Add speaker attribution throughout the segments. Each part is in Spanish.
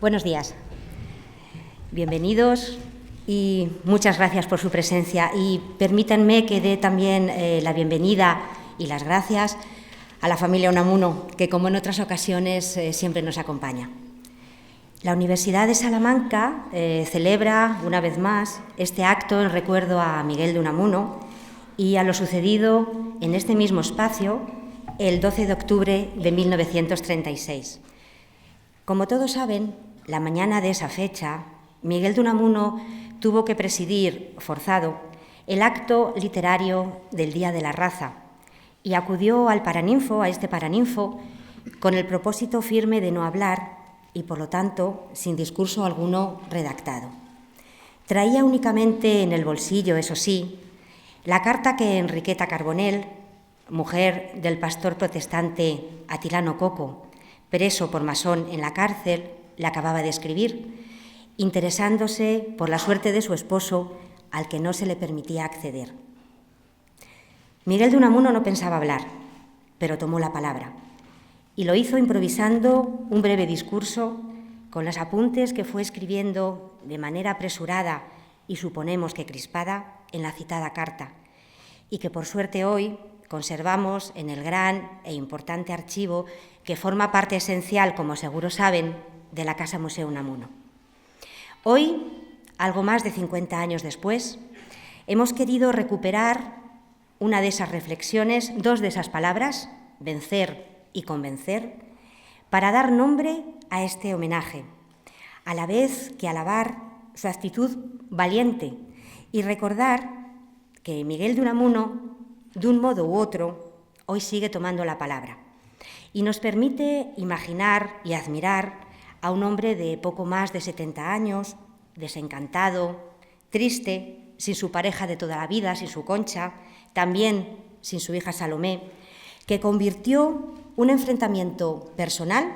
Speaker 1: Buenos días. Bienvenidos y muchas gracias por su presencia. Y permítanme que dé también la bienvenida y las gracias a la familia Unamuno, que como en otras ocasiones siempre nos acompaña. La Universidad de Salamanca celebra una vez más este acto en recuerdo a Miguel de Unamuno y a lo sucedido en este mismo espacio el 12 de octubre de 1936. Como todos saben, la mañana de esa fecha, Miguel de Unamuno tuvo que presidir, forzado, el acto literario del Día de la Raza y acudió al Paraninfo, a este Paraninfo, con el propósito firme de no hablar y, por lo tanto, sin discurso alguno redactado. Traía únicamente en el bolsillo, eso sí, la carta que Enriqueta Carbonell, mujer del pastor protestante Atilano Coco, preso por masón en la cárcel, le acababa de escribir, interesándose por la suerte de su esposo, al que no se le permitía acceder. Miguel de Unamuno no pensaba hablar, pero tomó la palabra, y lo hizo improvisando un breve discurso con los apuntes que fue escribiendo de manera apresurada y suponemos que crispada en la citada carta, y que por suerte hoy conservamos en el gran e importante archivo que forma parte esencial, como seguro saben, de la Casa Museo Unamuno. Hoy, algo más de 50 años después, hemos querido recuperar una de esas reflexiones, dos de esas palabras, vencer y convencer, para dar nombre a este homenaje, a la vez que alabar su actitud valiente y recordar que Miguel de Unamuno, de un modo u otro, hoy sigue tomando la palabra y nos permite imaginar y admirar a un hombre de poco más de 70 años, desencantado, triste, sin su pareja de toda la vida, sin su Concha, también sin su hija Salomé, que convirtió un enfrentamiento personal,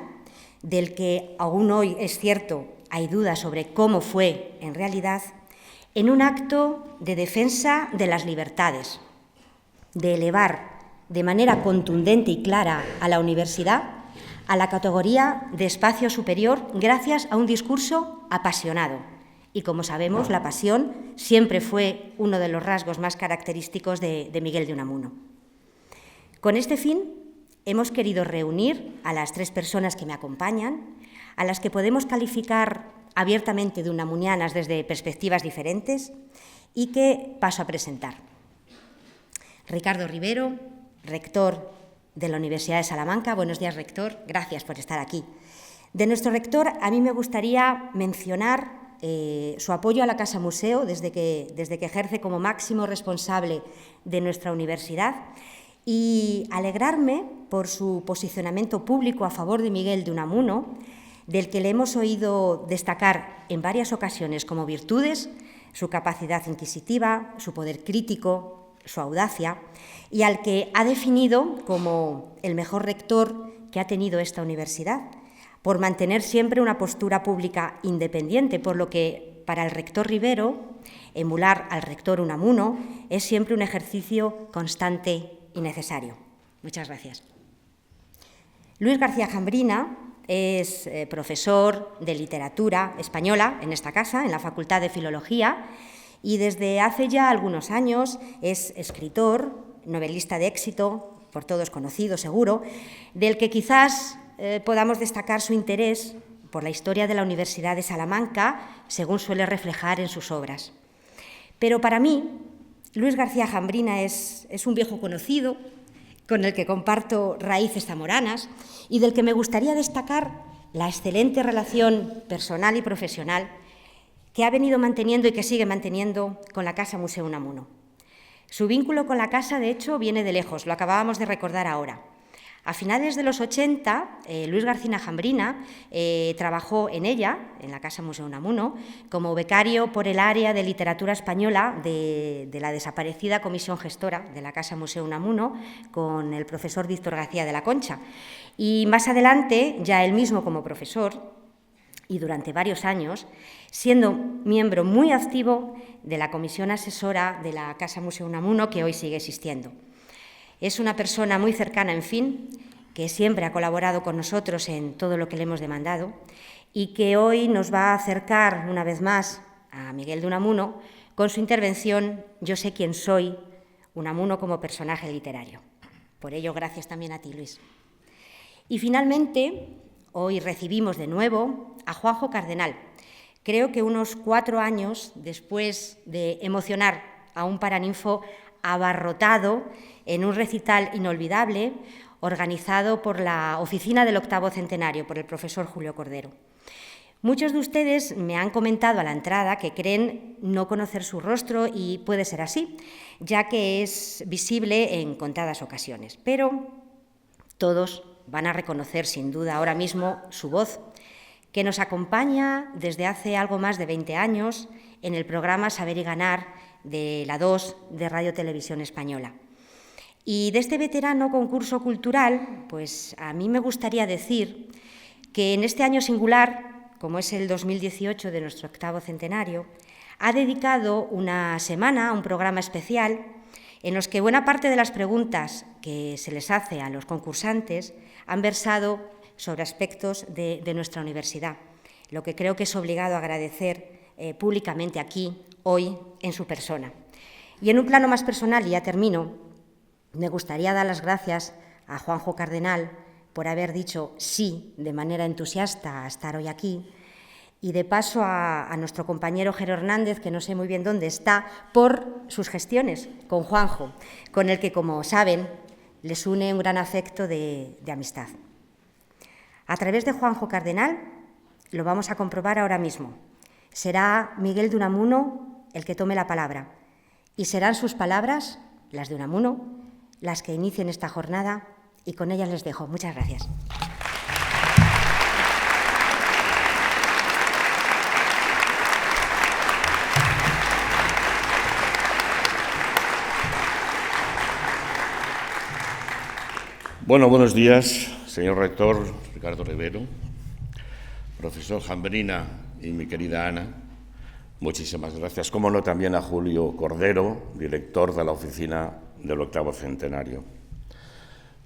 Speaker 1: del que aún hoy es cierto, hay dudas sobre cómo fue en realidad, en un acto de defensa de las libertades, de elevar de manera contundente y clara a la universidad a la categoría de espacio superior gracias a un discurso apasionado. Y como sabemos, la pasión siempre fue uno de los rasgos más característicos de Miguel de Unamuno. Con este fin, hemos querido reunir a las tres personas que me acompañan, a las que podemos calificar abiertamente de unamunianas desde perspectivas diferentes y que paso a presentar. Ricardo Rivero, rector de la Universidad de Salamanca. Buenos días, rector. Gracias por estar aquí. De nuestro rector, a mí me gustaría mencionar su apoyo a la Casa Museo desde que ejerce como máximo responsable de nuestra universidad y alegrarme por su posicionamiento público a favor de Miguel de Unamuno, del que le hemos oído destacar en varias ocasiones como virtudes su capacidad inquisitiva, su poder crítico, su audacia, y al que ha definido como el mejor rector que ha tenido esta universidad, por mantener siempre una postura pública independiente, por lo que para el rector Rivero, emular al rector Unamuno es siempre un ejercicio constante y necesario. Muchas gracias. Luis García Jambrina es profesor de literatura española en esta casa, en la Facultad de Filología, y desde hace ya algunos años es escritor, novelista de éxito, por todos conocido seguro, del que quizás podamos destacar su interés por la historia de la Universidad de Salamanca, según suele reflejar en sus obras. Pero para mí, Luis García Jambrina es un viejo conocido, con el que comparto raíces zamoranas y del que me gustaría destacar la excelente relación personal y profesional que ha venido manteniendo y que sigue manteniendo con la Casa Museo Unamuno. Su vínculo con la casa, de hecho, viene de lejos, lo acabábamos de recordar ahora. A finales de los 80, Luis García Jambrina trabajó en ella, en la Casa Museo Unamuno, como becario por el área de literatura española de la desaparecida comisión gestora de la Casa Museo Unamuno, con el profesor Víctor García de la Concha. Y más adelante, ya él mismo como profesor, y durante varios años, siendo miembro muy activo de la comisión asesora de la Casa Museo Unamuno, que hoy sigue existiendo. Es una persona muy cercana, en fin, que siempre ha colaborado con nosotros en todo lo que le hemos demandado y que hoy nos va a acercar una vez más a Miguel de Unamuno con su intervención Yo sé quién soy, Unamuno como personaje literario. Por ello, gracias también a ti, Luis. Y finalmente, hoy recibimos de nuevo a Juanjo Cardenal. Creo que unos 4 años después de emocionar a un paraninfo abarrotado en un recital inolvidable organizado por la Oficina del Octavo Centenario, por el profesor Julio Cordero. Muchos de ustedes me han comentado a la entrada que creen no conocer su rostro y puede ser así, ya que es visible en contadas ocasiones, pero todos van a reconocer sin duda ahora mismo su voz, que nos acompaña desde hace algo más de 20 años en el programa Saber y Ganar de la 2 de Radio Televisión Española. Y de este veterano concurso cultural, pues a mí me gustaría decir que en este año singular, como es el 2018 de nuestro octavo centenario, ha dedicado una semana a un programa especial en los que buena parte de las preguntas que se les hace a los concursantes han versado sobre aspectos de nuestra universidad, lo que creo que es obligado a agradecer públicamente aquí, hoy, en su persona. Y en un plano más personal, y ya termino, me gustaría dar las gracias a Juanjo Cardenal por haber dicho sí de manera entusiasta a estar hoy aquí, y de paso a nuestro compañero Jero Hernández, que no sé muy bien dónde está, por sus gestiones con Juanjo, con el que, como saben, les une un gran afecto de amistad. A través de Juanjo Cardenal lo vamos a comprobar ahora mismo. Será Miguel de Unamuno el que tome la palabra, y serán sus palabras, las de Unamuno, las que inicien esta jornada, y con ellas les dejo. Muchas gracias.
Speaker 2: Bueno, buenos días, señor rector Ricardo Rivero, profesor Jambrina y mi querida Ana. Muchísimas gracias. Como no, también a Julio Cordero, director de la Oficina del Octavo Centenario.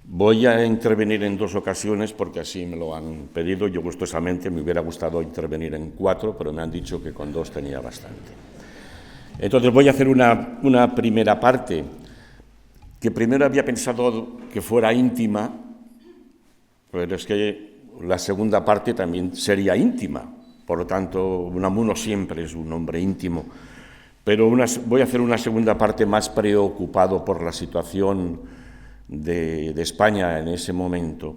Speaker 2: Voy a intervenir en 2 ocasiones porque así me lo han pedido. Yo gustosamente me hubiera gustado intervenir en 4, pero me han dicho que con 2 tenía bastante. Entonces voy a hacer una primera parte que primero había pensado que fuera íntima, pero es que la segunda parte también sería íntima. Por lo tanto, Unamuno siempre es un hombre íntimo. Pero voy a hacer una segunda parte más preocupado por la situación de España en ese momento.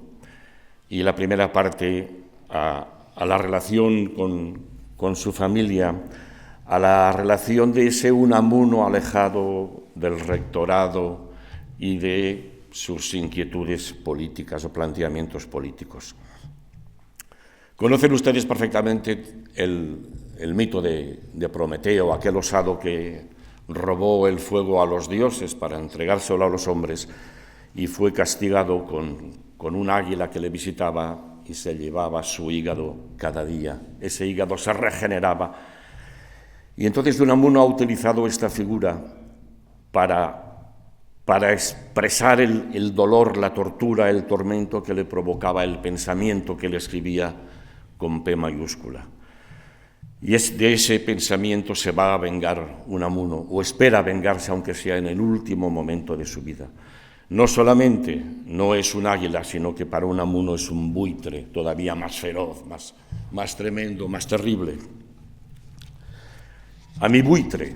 Speaker 2: Y la primera parte a la relación con su familia, a la relación de ese Unamuno alejado del rectorado y de sus inquietudes políticas o planteamientos políticos. Conocen ustedes perfectamente el mito de Prometeo, aquel osado que robó el fuego a los dioses para entregárselo a los hombres y fue castigado con un águila que le visitaba y se llevaba su hígado cada día. Ese hígado se regeneraba. Y entonces Unamuno ha utilizado esta figura para expresar el dolor, la tortura, el tormento que le provocaba el pensamiento que le escribía con P mayúscula. Y de ese pensamiento se va a vengar Unamuno, o espera vengarse, aunque sea en el último momento de su vida. No solamente no es un águila, sino que para Unamuno es un buitre todavía más feroz, más tremendo, más terrible. A mi buitre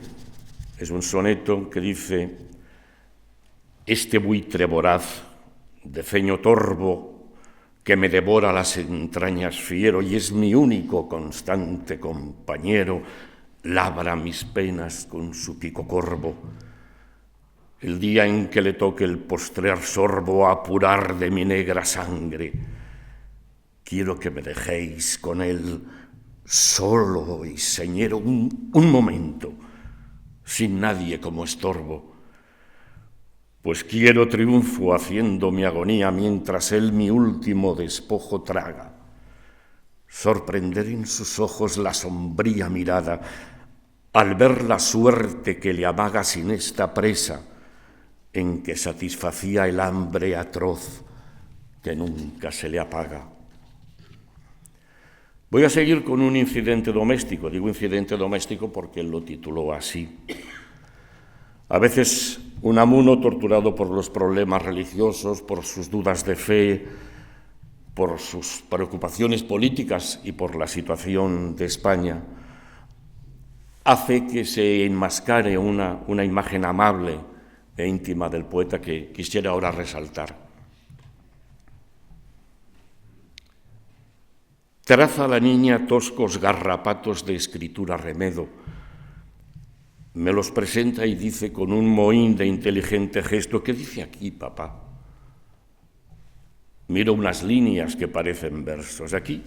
Speaker 2: es un soneto que dice: este buitre voraz, de ceño torvo, que me devora las entrañas fiero y es mi único constante compañero, labra mis penas con su pico corvo. El día en que le toque el postrer sorbo a apurar de mi negra sangre, quiero que me dejéis con él solo y señero un momento, sin nadie como estorbo. Pues quiero triunfo haciendo mi agonía mientras él mi último despojo traga. sorprender en sus ojos la sombría mirada al ver la suerte que le amaga sin esta presa en que satisfacía el hambre atroz que nunca se le apaga. Voy a seguir con un incidente doméstico. Digo incidente doméstico porque él lo tituló así. A veces Unamuno, torturado por los problemas religiosos, por sus dudas de fe, por sus preocupaciones políticas y por la situación de España, hace que se enmascare una imagen amable e íntima del poeta que quisiera ahora resaltar. Traza a la niña toscos garrapatos de escritura remedo. Me los presenta y dice con un mohín de inteligente gesto: ¿qué dice aquí, papá? Miro unas líneas que parecen versos. ¿Aquí?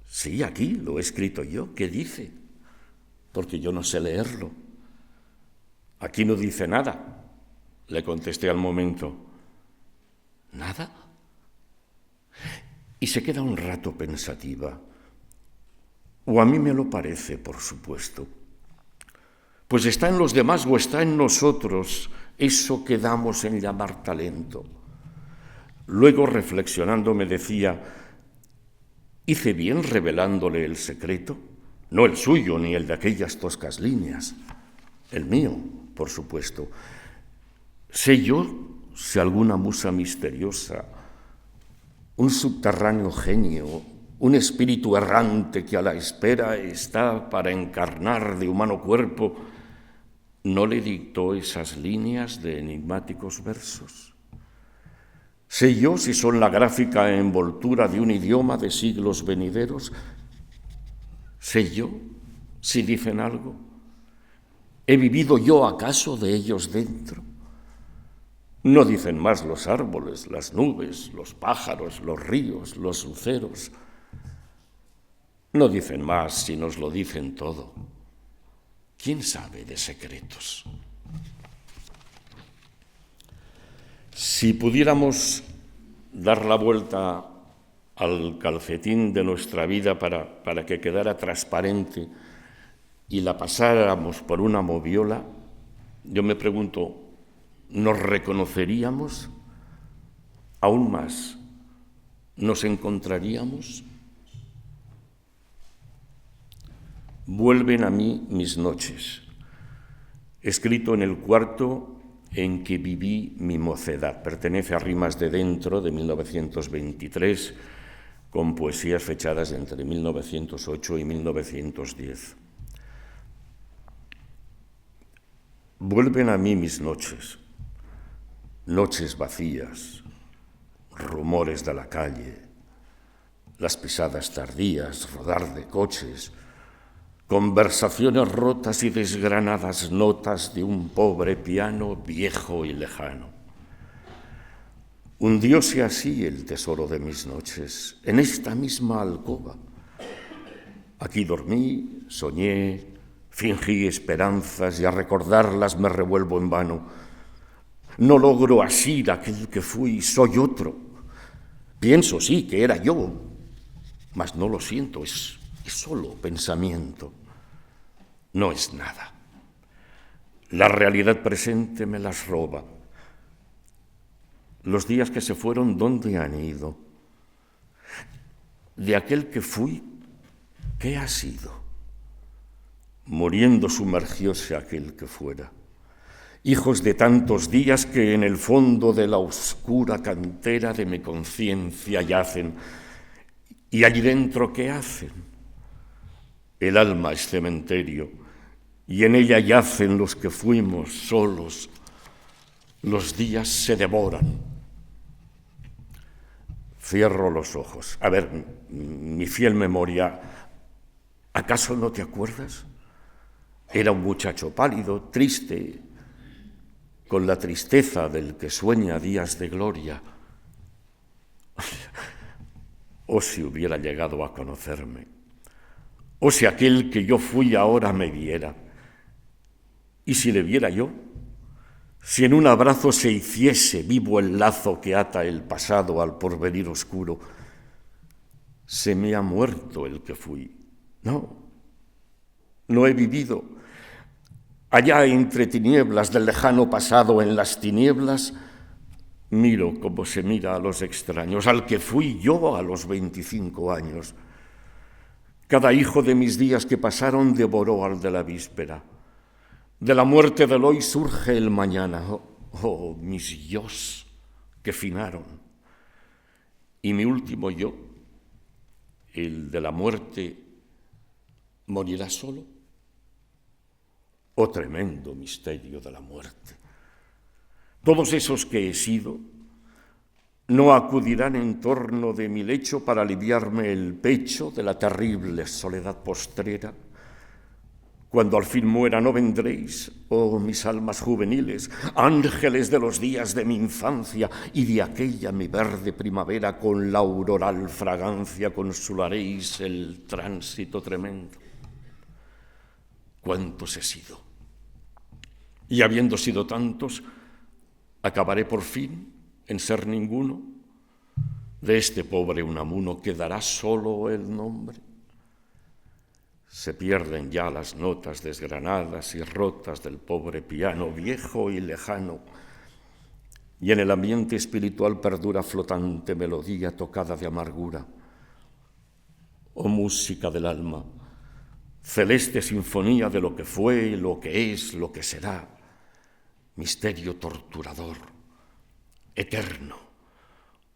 Speaker 2: Sí, aquí, lo he escrito yo. ¿Qué dice? Porque yo no sé leerlo. Aquí no dice nada, le contesté al momento. ¿Nada? Y se queda un rato pensativa. O a mí me lo parece, por supuesto. Pues está en los demás o está en nosotros eso que damos en llamar talento. Luego, reflexionando, me decía: ¿hice bien revelándole el secreto? No el suyo ni el de aquellas toscas líneas. El mío, por supuesto. Sé yo si alguna musa misteriosa, un subterráneo genio, un espíritu errante que a la espera está para encarnar de humano cuerpo, no le dictó esas líneas de enigmáticos versos. Sé yo si son la gráfica envoltura de un idioma de siglos venideros. Sé yo si dicen algo. ¿He vivido yo acaso de ellos dentro? No dicen más los árboles, las nubes, los pájaros, los ríos, los luceros. No dicen más si nos lo dicen todo. ¿Quién sabe de secretos? Si pudiéramos dar la vuelta al calcetín de nuestra vida para que quedara transparente y la pasáramos por una moviola, yo me pregunto, ¿nos reconoceríamos? Aún más, ¿nos encontraríamos? Vuelven a mí mis noches, escrito en el cuarto en que viví mi mocedad. Pertenece a Rimas de Dentro, de 1923, con poesías fechadas entre 1908 y 1910. Vuelven a mí mis noches, noches vacías, rumores de la calle, las pisadas tardías, rodar de coches, conversaciones rotas y desgranadas notas de un pobre piano viejo y lejano. Hundióse así el tesoro de mis noches, en esta misma alcoba. Aquí dormí, soñé, fingí esperanzas y a recordarlas me revuelvo en vano. No logro asir aquel que fui, soy otro. Pienso, sí, que era yo, mas no lo siento, es solo pensamiento. No es nada. La realidad presente me las roba. Los días que se fueron, ¿dónde han ido? De aquel que fui, ¿qué ha sido? Muriendo sumergióse aquel que fuera. Hijos de tantos días que en el fondo de la oscura cantera de mi conciencia yacen. ¿Y allí dentro qué hacen? El alma es cementerio, y en ella yacen los que fuimos solos. Los días se devoran. Cierro los ojos. A ver, mi fiel memoria, ¿acaso no te acuerdas? Era un muchacho pálido, triste, con la tristeza del que sueña días de gloria. Oh, si hubiera llegado a conocerme. Oh, si aquel que yo fui ahora me viera. Y si le viera yo, si en un abrazo se hiciese vivo el lazo que ata el pasado al porvenir oscuro, se me ha muerto el que fui. No he vivido. Allá entre tinieblas del lejano pasado, en las tinieblas, miro como se mira a los extraños, al que fui yo a los 25 años. Cada hijo de mis días que pasaron devoró al de la víspera. De la muerte del hoy surge el mañana. Oh, mis yos que finaron. Y mi último yo, el de la muerte, ¿morirá solo? Oh, tremendo misterio de la muerte. Todos esos que he sido no acudirán en torno de mi lecho para aliviarme el pecho de la terrible soledad postrera. Cuando al fin muera no vendréis, oh mis almas juveniles, ángeles de los días de mi infancia y de aquella mi verde primavera, con la auroral fragancia consolaréis el tránsito tremendo. ¿Cuántos he sido? Y habiendo sido tantos, acabaré por fin en ser ninguno. De este pobre Unamuno quedará solo el nombre. Se pierden ya las notas desgranadas y rotas del pobre piano, viejo y lejano, y en el ambiente espiritual perdura flotante melodía tocada de amargura. Oh música del alma, celeste sinfonía de lo que fue, lo que es, lo que será, misterio torturador, eterno,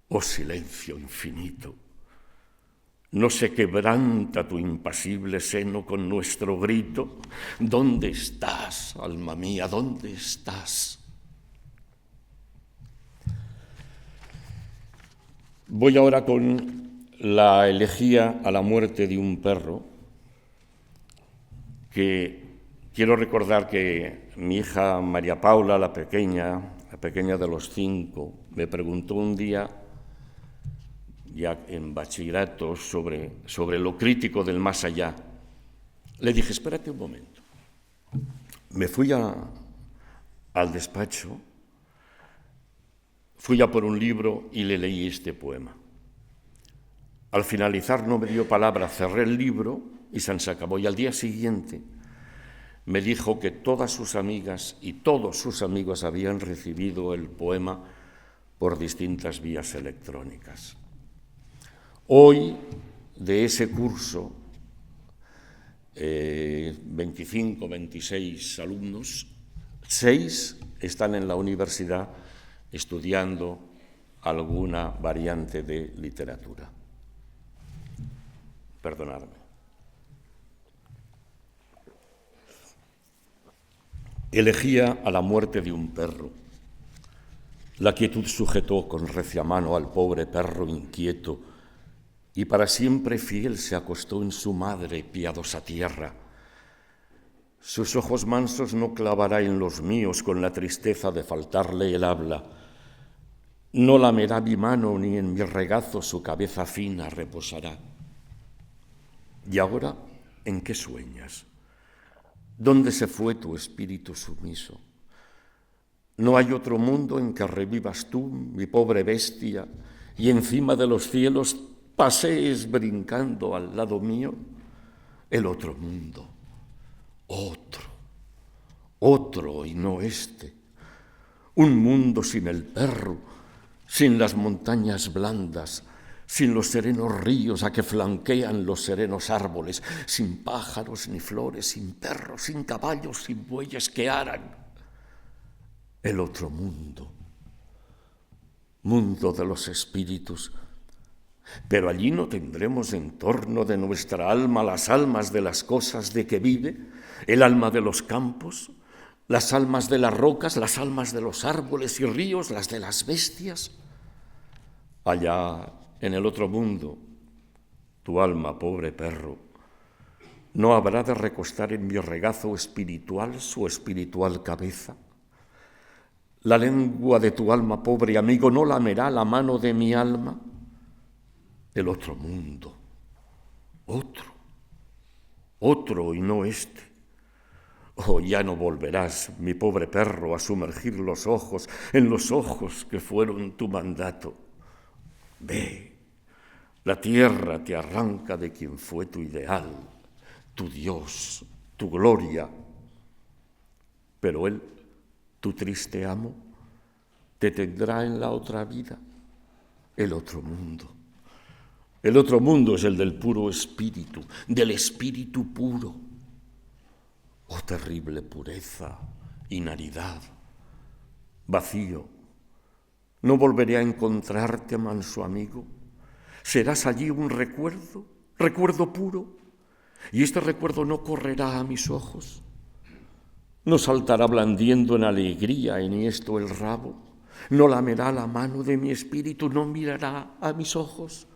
Speaker 2: oh silencio infinito. ¿No se quebranta tu impasible seno con nuestro grito? ¿Dónde estás, alma mía? ¿Dónde estás? Voy ahora con la elegía a la muerte de un perro, que quiero recordar que mi hija María Paula, la pequeña de los 5, me preguntó un día, ya en bachillerato, sobre lo crítico del más allá. Le dije, espérate un momento. Me fui al despacho, fui a por un libro y le leí este poema. Al finalizar no me dio palabra, cerré el libro y se acabó. Y al día siguiente me dijo que todas sus amigas y todos sus amigos habían recibido el poema por distintas vías electrónicas. Hoy, de ese curso, 25, 26 alumnos, 6 están en la universidad estudiando alguna variante de literatura. Perdonadme. Elegía a la muerte de un perro. La quietud sujetó con recia mano al pobre perro inquieto, y para siempre fiel se acostó en su madre piadosa tierra. Sus ojos mansos no clavará en los míos con la tristeza de faltarle el habla. No lamerá mi mano ni en mi regazo su cabeza fina reposará. ¿Y ahora en qué sueñas? ¿Dónde se fue tu espíritu sumiso? ¿No hay otro mundo en que revivas tú, mi pobre bestia, y encima de los cielos pasees brincando al lado mío? El otro mundo, otro y no este. Un mundo sin el perro, sin las montañas blandas, sin los serenos ríos a que flanquean los serenos árboles, sin pájaros ni flores, sin perros, sin caballos, sin bueyes que aran. El otro mundo, mundo de los espíritus. Pero allí no tendremos en torno de nuestra alma las almas de las cosas de que vive, el alma de los campos, las almas de las rocas, las almas de los árboles y ríos, las de las bestias. Allá, en el otro mundo, tu alma, pobre perro, no habrá de recostar en mi regazo espiritual su espiritual cabeza. La lengua de tu alma, pobre amigo, no lamerá la mano de mi alma. El otro mundo, otro y no este. Oh, ya no volverás, mi pobre perro, a sumergir los ojos en los ojos que fueron tu mandato. Ve, La tierra te arranca de quien fue tu ideal, tu Dios, tu gloria. Pero Él, tu triste amo, te tendrá en la otra vida, el otro mundo. El otro mundo es el del puro espíritu, del espíritu puro. Oh terrible pureza, inaridad, vacío. ¿No volveré a encontrarte, manso amigo? ¿Serás allí un recuerdo, recuerdo puro? Y este recuerdo no correrá a mis ojos, no saltará blandiendo en alegría enhiesto el rabo, no lamerá la mano de mi espíritu, no mirará a mis ojos.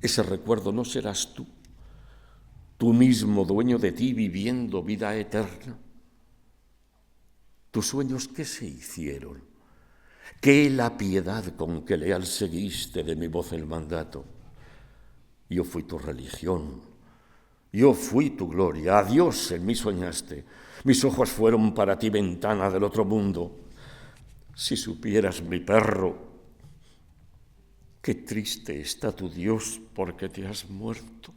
Speaker 2: Ese recuerdo no serás tú mismo dueño de ti viviendo vida eterna. ¿Tus sueños qué se hicieron? ¿Qué la piedad con que leal seguiste de mi voz el mandato? Yo fui tu religión, yo fui tu gloria, a Dios en mí soñaste. Mis ojos fueron para ti ventana del otro mundo. Si supieras, mi perro, qué triste está tu Dios porque te has muerto.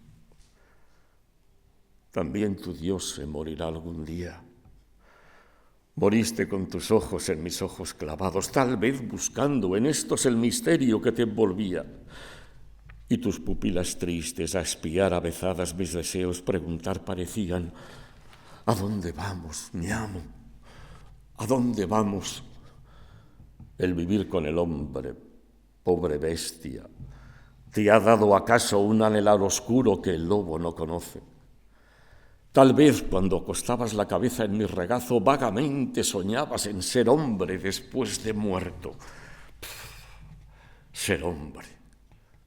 Speaker 2: También tu Dios se morirá algún día. Moriste con tus ojos en mis ojos clavados, tal vez buscando en estos el misterio que te envolvía. Y tus pupilas tristes a espiar avezadas mis deseos preguntar parecían: ¿a dónde vamos, mi amo? ¿A dónde vamos? El vivir con el hombre, pobre bestia, ¿te ha dado acaso un anhelar oscuro que el lobo no conoce? Tal vez cuando acostabas la cabeza en mi regazo vagamente soñabas en ser hombre después de muerto. Ser hombre,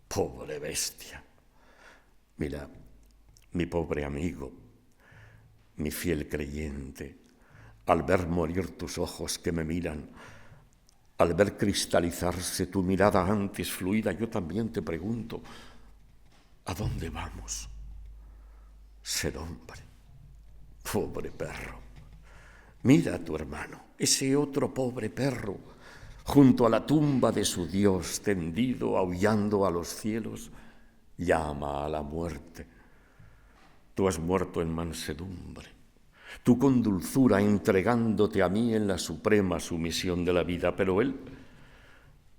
Speaker 2: pobre bestia. Mira, mi pobre amigo, mi fiel creyente, al ver morir tus ojos que me miran, al ver cristalizarse tu mirada antes fluida, yo también te pregunto, ¿a dónde vamos? Ser hombre. Pobre perro, mira a tu hermano, ese otro pobre perro, junto a la tumba de su Dios, tendido, aullando a los cielos, llama a la muerte. Tú has muerto en mansedumbre, tú con dulzura entregándote a mí en la suprema sumisión de la vida, pero él,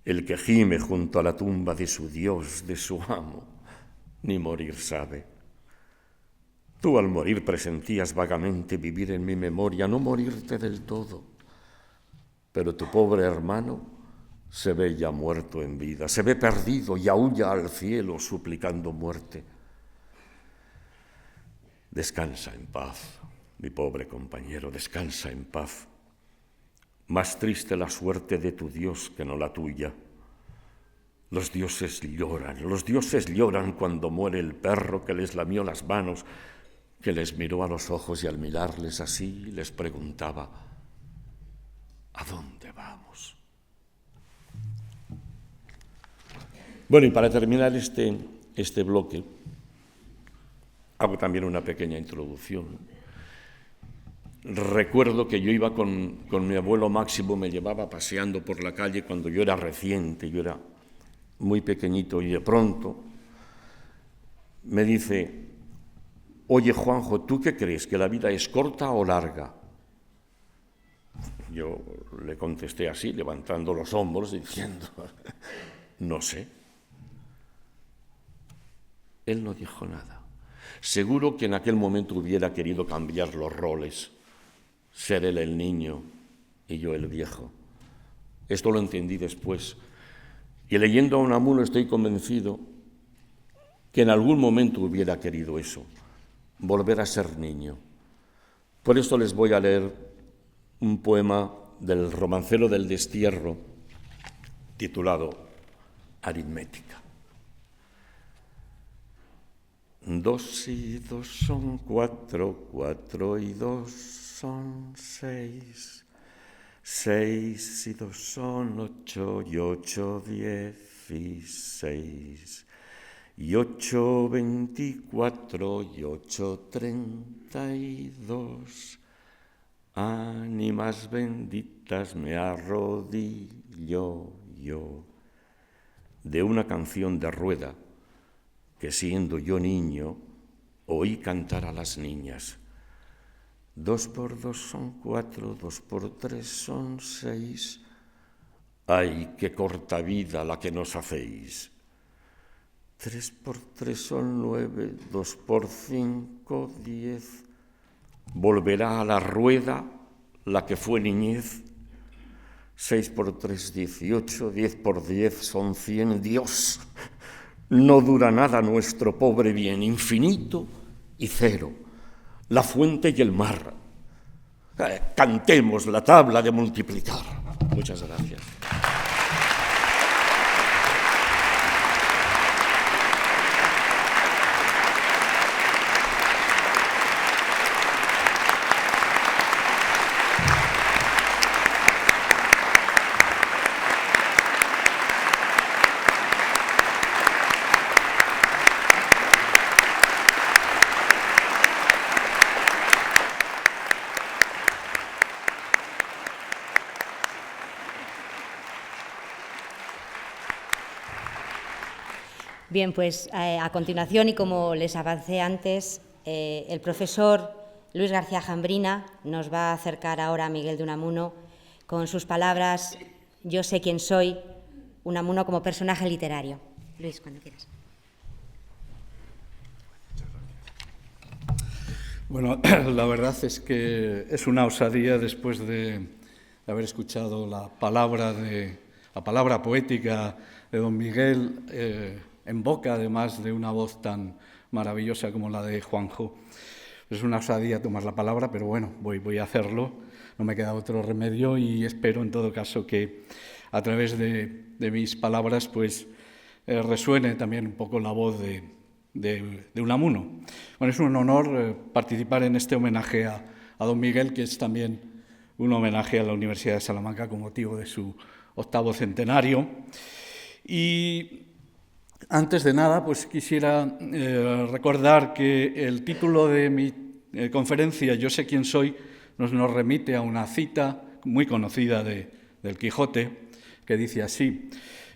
Speaker 2: el que gime junto a la tumba de su Dios, de su amo, ni morir sabe. Tú al morir presentías vagamente vivir en mi memoria, no morirte del todo. Pero tu pobre hermano se ve ya muerto en vida, se ve perdido y aúlla al cielo suplicando muerte. Descansa en paz, mi pobre compañero, descansa en paz. Más triste la suerte de tu Dios que no la tuya. Los dioses lloran cuando muere el perro que les lamió las manos, que les miró a los ojos y al mirarles así les preguntaba: ¿a dónde vamos? Bueno, y para terminar este bloque, hago también una pequeña introducción. Recuerdo que yo iba con mi abuelo Máximo, me llevaba paseando por la calle cuando yo era reciente, yo era muy pequeñito, y de pronto me dice: oye, Juanjo, ¿tú qué crees? ¿Que la vida es corta o larga? Yo le contesté así, levantando los hombros, diciendo: no sé. Él no dijo nada. Seguro que en aquel momento hubiera querido cambiar los roles, ser él el niño y yo el viejo. Esto lo entendí después. Y leyendo a Unamuno estoy convencido que en algún momento hubiera querido eso, volver a ser niño. Por esto les voy a leer un poema del romancero del destierro titulado Aritmética. 2 y 2 son 4, 4 y 2 son 6, 6 y 2 son 8 y 8 16, y 8 24 y 8 32. Ánimas benditas, me arrodillo yo. de una canción de rueda que siendo yo niño oí cantar a las niñas. 2 por 2 son 4, 2 por 3 son 6. ¡Ay, qué corta vida la que nos hacéis! 3 por 3 son 9, 2 por 5, 10. Volverá a la rueda la que fue niñez. 6 por 3, 18, 10 por 10 son 100. Dios, no dura nada nuestro pobre bien, infinito y cero, la fuente y el mar. Cantemos la tabla de multiplicar. Muchas gracias.
Speaker 1: Bien, pues a continuación, y como les avancé antes, el profesor Luis García Jambrina nos va a acercar ahora a Miguel de Unamuno con sus palabras «Yo sé quién soy», Unamuno como personaje literario. Luis, cuando quieras.
Speaker 3: Bueno, la verdad es que es una osadía después de haber escuchado la palabra poética de don Miguel, en boca además de una voz tan maravillosa como la de Juanjo. Es una osadía tomar la palabra, pero bueno, voy a hacerlo, no me queda otro remedio y espero en todo caso que a través de mis palabras pues resuene también un poco la voz de Unamuno. Bueno, es un honor participar en este homenaje a don Miguel, que es también un homenaje a la Universidad de Salamanca con motivo de su 8º centenario. Y antes de nada, pues quisiera recordar que el título de mi conferencia, Yo sé quién soy, nos remite a una cita muy conocida del Quijote, que dice así: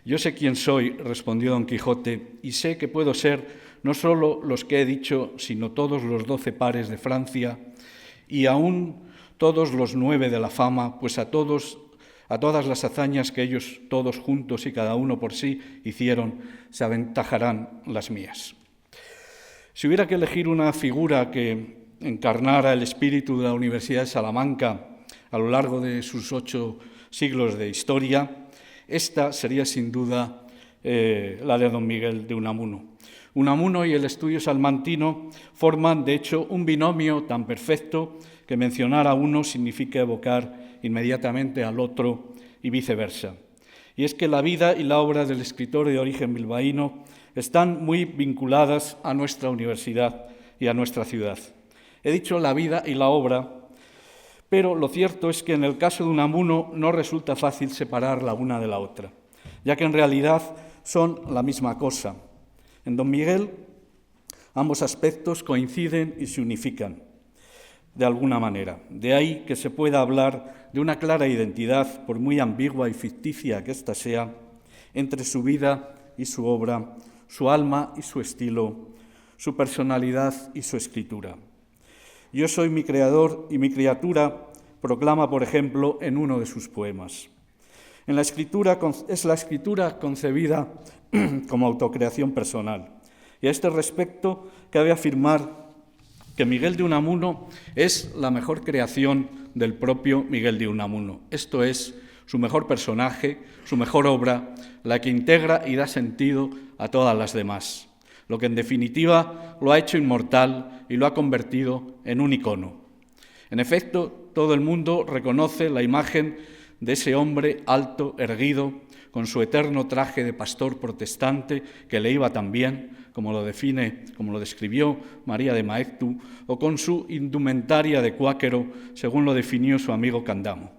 Speaker 3: «Yo sé quién soy», respondió don Quijote, «y sé que puedo ser no solo los que he dicho, sino todos los 12 pares de Francia, y aún todos los 9 de la fama, pues a todas las hazañas que ellos todos juntos y cada uno por sí hicieron, se aventajarán las mías». Si hubiera que elegir una figura que encarnara el espíritu de la Universidad de Salamanca a lo largo de sus 8 siglos de historia, esta sería sin duda la de don Miguel de Unamuno. Unamuno y el estudio salmantino forman, de hecho, un binomio tan perfecto que mencionar a uno significa evocar inmediatamente al otro y viceversa. Y es que la vida y la obra del escritor de origen bilbaíno están muy vinculadas a nuestra universidad y a nuestra ciudad. He dicho la vida y la obra, pero lo cierto es que en el caso de Unamuno no resulta fácil separar la una de la otra, ya que en realidad son la misma cosa. En don Miguel ambos aspectos coinciden y se unifican de alguna manera. De ahí que se pueda hablar de una clara identidad, por muy ambigua y ficticia que ésta sea, entre su vida y su obra, su alma y su estilo, su personalidad y su escritura. «Yo soy mi creador y mi criatura», proclama, por ejemplo, en uno de sus poemas. Es la escritura concebida como autocreación personal. Y a este respecto cabe afirmar que Miguel de Unamuno es la mejor creación del propio Miguel de Unamuno. Esto es, su mejor personaje, su mejor obra, la que integra y da sentido a todas las demás. Lo que en definitiva lo ha hecho inmortal y lo ha convertido en un icono. En efecto, todo el mundo reconoce la imagen de ese hombre alto, erguido, con su eterno traje de pastor protestante que le iba tan bien, como lo describió María de Maeztu, o con su indumentaria de cuáquero, según lo definió su amigo Candamo.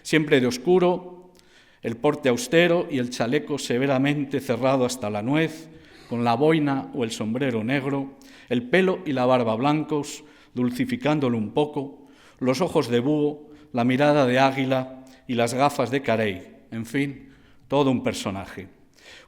Speaker 3: Siempre de oscuro, el porte austero y el chaleco severamente cerrado hasta la nuez, con la boina o el sombrero negro, el pelo y la barba blancos, dulcificándolo un poco, los ojos de búho, la mirada de águila y las gafas de carey, en fin, todo un personaje.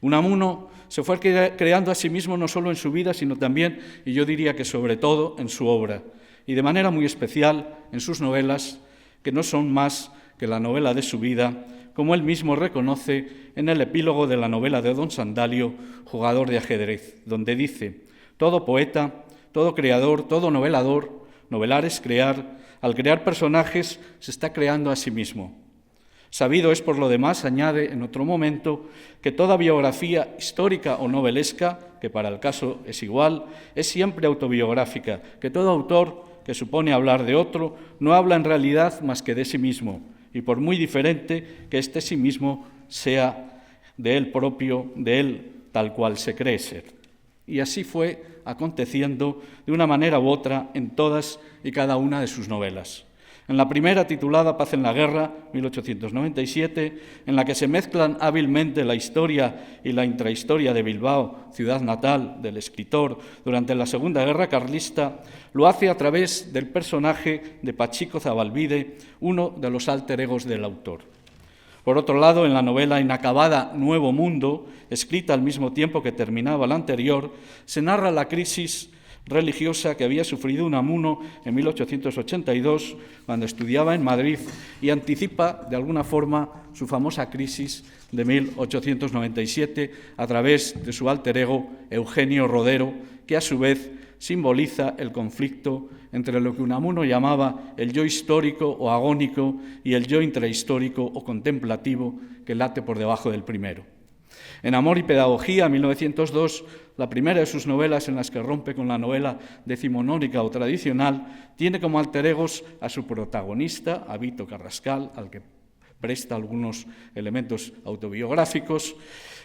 Speaker 3: Unamuno se fue creando a sí mismo no solo en su vida, sino también, y yo diría que sobre todo, en su obra, y de manera muy especial en sus novelas, que no son más que la novela de su vida, como él mismo reconoce en el epílogo de la novela de Don Sandalio, Jugador de ajedrez, donde dice: todo poeta, todo creador, todo novelador, novelar es crear, al crear personajes se está creando a sí mismo. Sabido es por lo demás, añade en otro momento, que toda biografía histórica o novelesca, que para el caso es igual, es siempre autobiográfica, que todo autor que supone hablar de otro no habla en realidad más que de sí mismo, y por muy diferente que este sí mismo sea de él propio, de él tal cual se cree ser. Y así fue aconteciendo de una manera u otra en todas y cada una de sus novelas. En la primera, titulada Paz en la Guerra, 1897, en la que se mezclan hábilmente la historia y la intrahistoria de Bilbao, ciudad natal del escritor, durante la Segunda Guerra Carlista, lo hace a través del personaje de Pachico Zabalbide, uno de los alter egos del autor. Por otro lado, en la novela inacabada Nuevo Mundo, escrita al mismo tiempo que terminaba la anterior, se narra la crisis religiosa que había sufrido Unamuno en 1882, cuando estudiaba en Madrid, y anticipa de alguna forma su famosa crisis de 1897 a través de su alter ego Eugenio Rodero, que a su vez simboliza el conflicto entre lo que Unamuno llamaba el yo histórico o agónico y el yo intrahistórico o contemplativo que late por debajo del primero. En Amor y Pedagogía, 1902, la primera de sus novelas en las que rompe con la novela decimonónica o tradicional, tiene como alter egos a su protagonista, a Vito Carrascal, al que presta algunos elementos autobiográficos,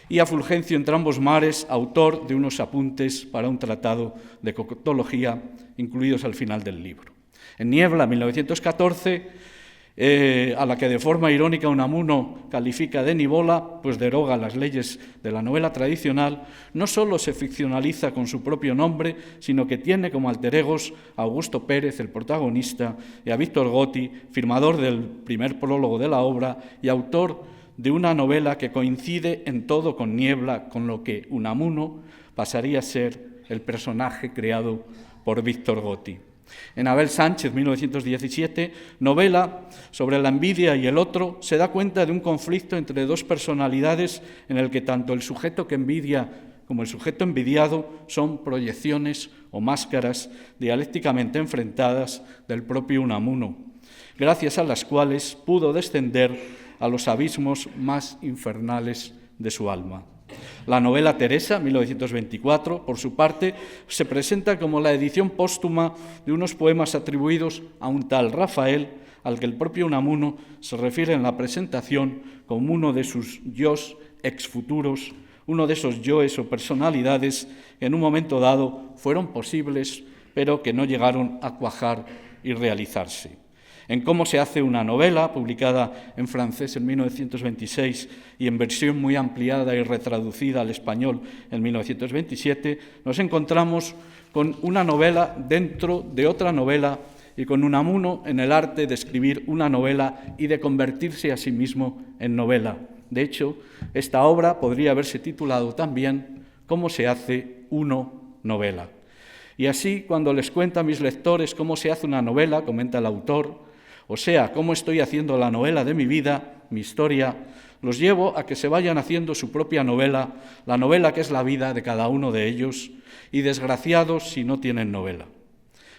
Speaker 3: y a Fulgencio Entrambos Mares, autor de unos apuntes para un tratado de coctología incluidos al final del libro. En Niebla, 1914, a la que de forma irónica Unamuno califica de nivola, pues deroga las leyes de la novela tradicional, no solo se ficcionaliza con su propio nombre, sino que tiene como alter egos a Augusto Pérez, el protagonista, y a Víctor Gotti, firmador del primer prólogo de la obra y autor de una novela que coincide en todo con Niebla, con lo que Unamuno pasaría a ser el personaje creado por Víctor Gotti. En Abel Sánchez, 1917, novela sobre la envidia y el otro, se da cuenta de un conflicto entre dos personalidades en el que tanto el sujeto que envidia como el sujeto envidiado son proyecciones o máscaras dialécticamente enfrentadas del propio Unamuno, gracias a las cuales pudo descender a los abismos más infernales de su alma. La novela Teresa, 1924, por su parte, se presenta como la edición póstuma de unos poemas atribuidos a un tal Rafael, al que el propio Unamuno se refiere en la presentación como uno de sus yos exfuturos, uno de esos yoes o personalidades que en un momento dado fueron posibles, pero que no llegaron a cuajar y realizarse. En Cómo se hace una novela, publicada en francés en 1926 y en versión muy ampliada y retraducida al español en 1927, nos encontramos con una novela dentro de otra novela y con Unamuno en el arte de escribir una novela y de convertirse a sí mismo en novela. De hecho, esta obra podría haberse titulado también Cómo se hace uno novela. Y así, cuando les cuento a mis lectores cómo se hace una novela, comenta el autor, o sea, cómo estoy haciendo la novela de mi vida, mi historia, los llevo a que se vayan haciendo su propia novela, la novela que es la vida de cada uno de ellos, y desgraciados si no tienen novela.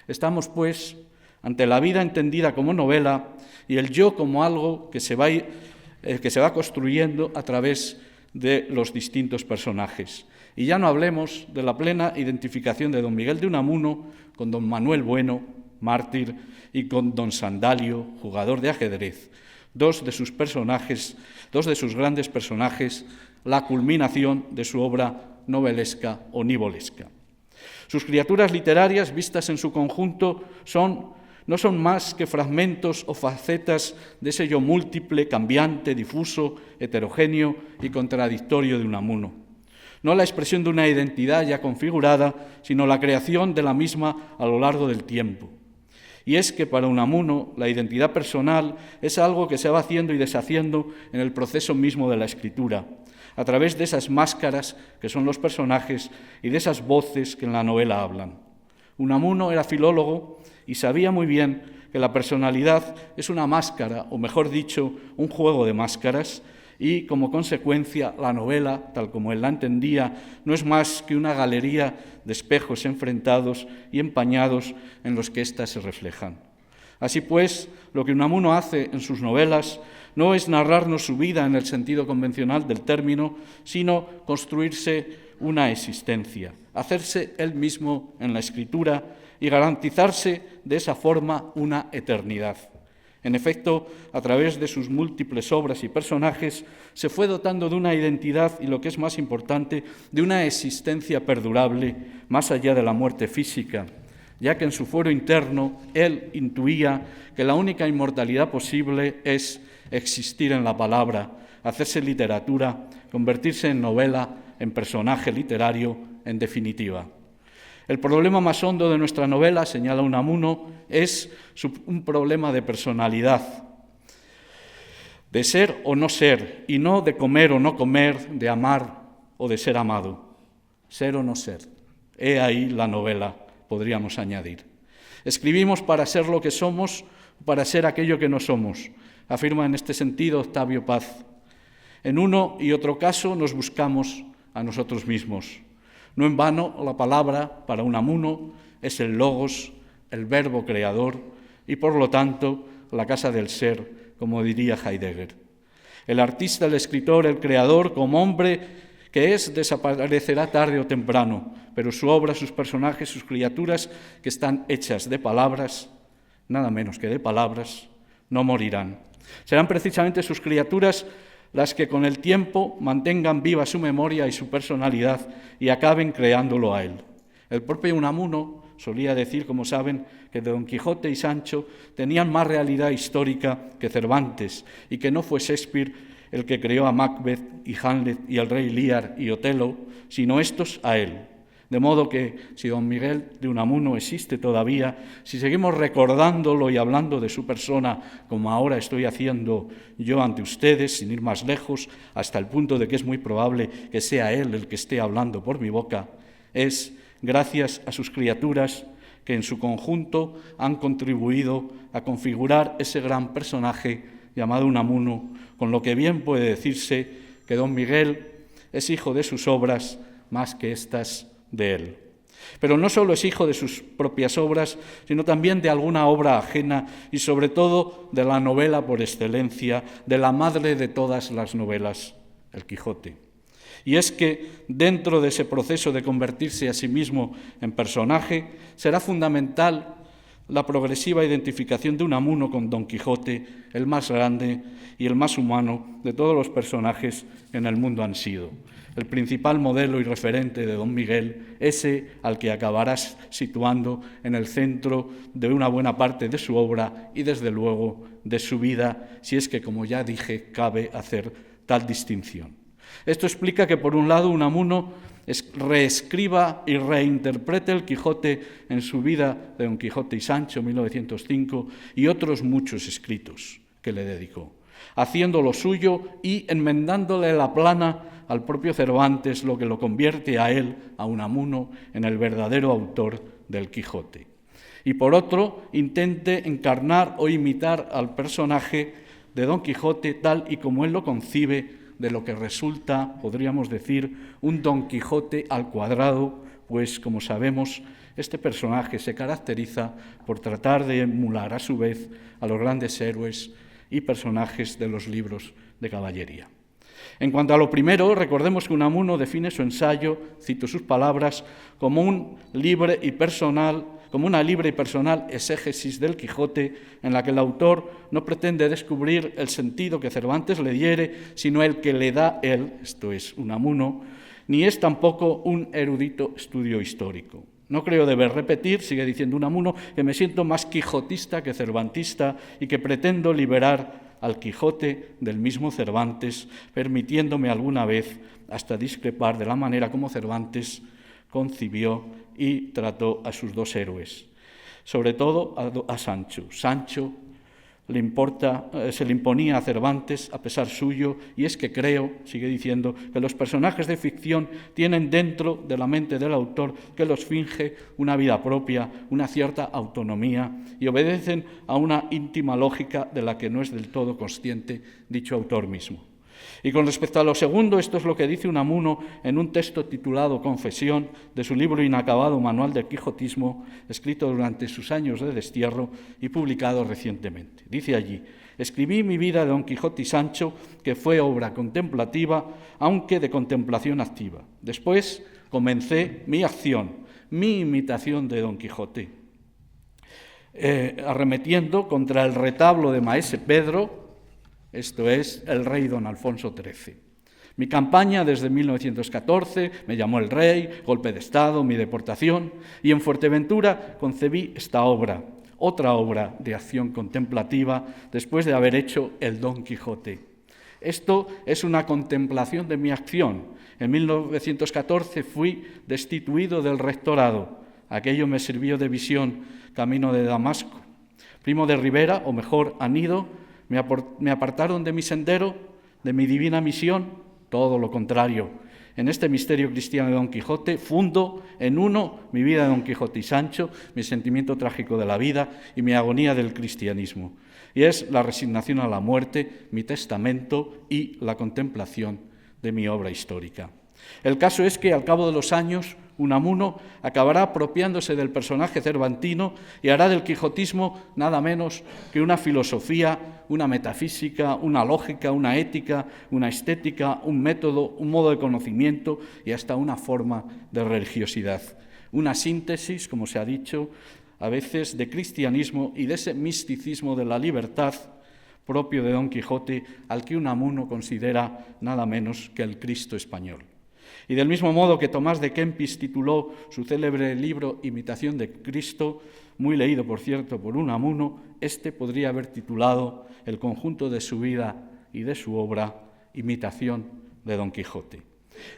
Speaker 3: Estamos, pues, ante la vida entendida como novela y el yo como algo que se va construyendo a través de los distintos personajes. Y ya no hablemos de la plena identificación de don Miguel de Unamuno con don Manuel Bueno, mártir, y con don Sandalio, jugador de ajedrez, dos de sus grandes personajes, la culminación de su obra novelesca o nivolesca. Sus criaturas literarias, vistas en su conjunto, no son más que fragmentos o facetas de ese yo múltiple, cambiante, difuso, heterogéneo y contradictorio de Unamuno. No la expresión de una identidad ya configurada, sino la creación de la misma a lo largo del tiempo. Y es que para Unamuno la identidad personal es algo que se va haciendo y deshaciendo en el proceso mismo de la escritura, a través de esas máscaras que son los personajes y de esas voces que en la novela hablan. Unamuno era filólogo y sabía muy bien que la personalidad es una máscara, o mejor dicho, un juego de máscaras, y como consecuencia la novela, tal como él la entendía, no es más que una galería de espejos enfrentados y empañados en los que éstas se reflejan. Así pues, lo que Unamuno hace en sus novelas no es narrarnos su vida en el sentido convencional del término, sino construirse una existencia, hacerse él mismo en la escritura y garantizarse de esa forma una eternidad. En efecto, a través de sus múltiples obras y personajes, se fue dotando de una identidad y, lo que es más importante, de una existencia perdurable más allá de la muerte física, ya que en su fuero interno él intuía que la única inmortalidad posible es existir en la palabra, hacerse literatura, convertirse en novela, en personaje literario, en definitiva. El problema más hondo de nuestra novela, señala Unamuno, es un problema de personalidad, de ser o no ser, y no de comer o no comer, de amar o de ser amado. Ser o no ser. He ahí la novela, podríamos añadir. Escribimos para ser lo que somos, para ser aquello que no somos, afirma en este sentido Octavio Paz. En uno y otro caso nos buscamos a nosotros mismos. No en vano, la palabra para Unamuno es el logos, el verbo creador y, por lo tanto, la casa del ser, como diría Heidegger. El artista, el escritor, el creador, como hombre que es, desaparecerá tarde o temprano, pero su obra, sus personajes, sus criaturas, que están hechas de palabras, nada menos que de palabras, no morirán. Serán precisamente sus criaturas las que con el tiempo mantengan viva su memoria y su personalidad y acaben creándolo a él. El propio Unamuno solía decir, como saben, que Don Quijote y Sancho tenían más realidad histórica que Cervantes y que no fue Shakespeare el que creó a Macbeth y Hamlet y al rey Lear y Otelo, sino estos a él. De modo que, si don Miguel de Unamuno existe todavía, si seguimos recordándolo y hablando de su persona, como ahora estoy haciendo yo ante ustedes, sin ir más lejos, hasta el punto de que es muy probable que sea él el que esté hablando por mi boca, es gracias a sus criaturas que en su conjunto han contribuido a configurar ese gran personaje llamado Unamuno, con lo que bien puede decirse que don Miguel es hijo de sus obras más que éstas de él. Pero no solo es hijo de sus propias obras, sino también de alguna obra ajena y sobre todo de la novela por excelencia, de la madre de todas las novelas, el Quijote. Y es que dentro de ese proceso de convertirse a sí mismo en personaje, será fundamental la progresiva identificación de Unamuno con Don Quijote, el más grande y el más humano de todos los personajes que en el mundo han sido. El principal modelo y referente de don Miguel, ese al que acabarás situando en el centro de una buena parte de su obra y, desde luego, de su vida, si es que, como ya dije, cabe hacer tal distinción. Esto explica que, por un lado, Unamuno reescriba y reinterprete el Quijote en su vida de Don Quijote y Sancho, 1905, y otros muchos escritos que le dedicó, haciendo lo suyo y enmendándole la plana al propio Cervantes, lo que lo convierte a él, a Unamuno, en el verdadero autor del Quijote. Y por otro, intente encarnar o imitar al personaje de Don Quijote tal y como él lo concibe, de lo que resulta, podríamos decir, un Don Quijote al cuadrado, pues, como sabemos, este personaje se caracteriza por tratar de emular a su vez a los grandes héroes y personajes de los libros de caballería. En cuanto a lo primero, recordemos que Unamuno define su ensayo, cito sus palabras, como una libre y personal exégesis del Quijote, en la que el autor no pretende descubrir el sentido que Cervantes le diere, sino el que le da él, esto es Unamuno, ni es tampoco un erudito estudio histórico. No creo deber repetir, sigue diciendo Unamuno, que me siento más quijotista que cervantista y que pretendo liberar al Quijote del mismo Cervantes, permitiéndome alguna vez hasta discrepar de la manera como Cervantes concibió y trató a sus dos héroes, sobre todo a Sancho. Sancho, se le imponía a Cervantes a pesar suyo, y es que creo, sigue diciendo, que los personajes de ficción tienen dentro de la mente del autor que los finge una vida propia, una cierta autonomía, y obedecen a una íntima lógica de la que no es del todo consciente dicho autor mismo. Y con respecto a lo segundo, esto es lo que dice Unamuno en un texto titulado Confesión de su libro inacabado Manual del Quijotismo, escrito durante sus años de destierro y publicado recientemente. Dice allí: escribí mi vida de Don Quijote y Sancho, que fue obra contemplativa, aunque de contemplación activa. Después comencé mi acción, mi imitación de Don Quijote, arremetiendo contra el retablo de Maese Pedro, esto es, el rey don Alfonso XIII. Mi campaña desde 1914, me llamó el rey, golpe de Estado, mi deportación, y en Fuerteventura concebí esta obra, otra obra de acción contemplativa, después de haber hecho el Don Quijote. Esto es una contemplación de mi acción. En 1914 fui destituido del rectorado. Aquello me sirvió de visión, camino de Damasco. Primo de Rivera, o mejor, Anido, me apartaron de mi sendero, de mi divina misión, todo lo contrario. En este misterio cristiano de Don Quijote fundo en uno mi vida de Don Quijote y Sancho, mi sentimiento trágico de la vida y mi agonía del cristianismo. Y es la resignación a la muerte, mi testamento y la contemplación de mi obra histórica. El caso es que al cabo de los años Unamuno acabará apropiándose del personaje cervantino y hará del quijotismo nada menos que una filosofía, una metafísica, una lógica, una ética, una estética, un método, un modo de conocimiento y hasta una forma de religiosidad. Una síntesis, como se ha dicho, a veces de cristianismo y de ese misticismo de la libertad propio de Don Quijote, al que Unamuno considera nada menos que el Cristo español. Y del mismo modo que Tomás de Kempis tituló su célebre libro Imitación de Cristo, muy leído, por cierto, por Unamuno, este podría haber titulado el conjunto de su vida y de su obra Imitación de Don Quijote.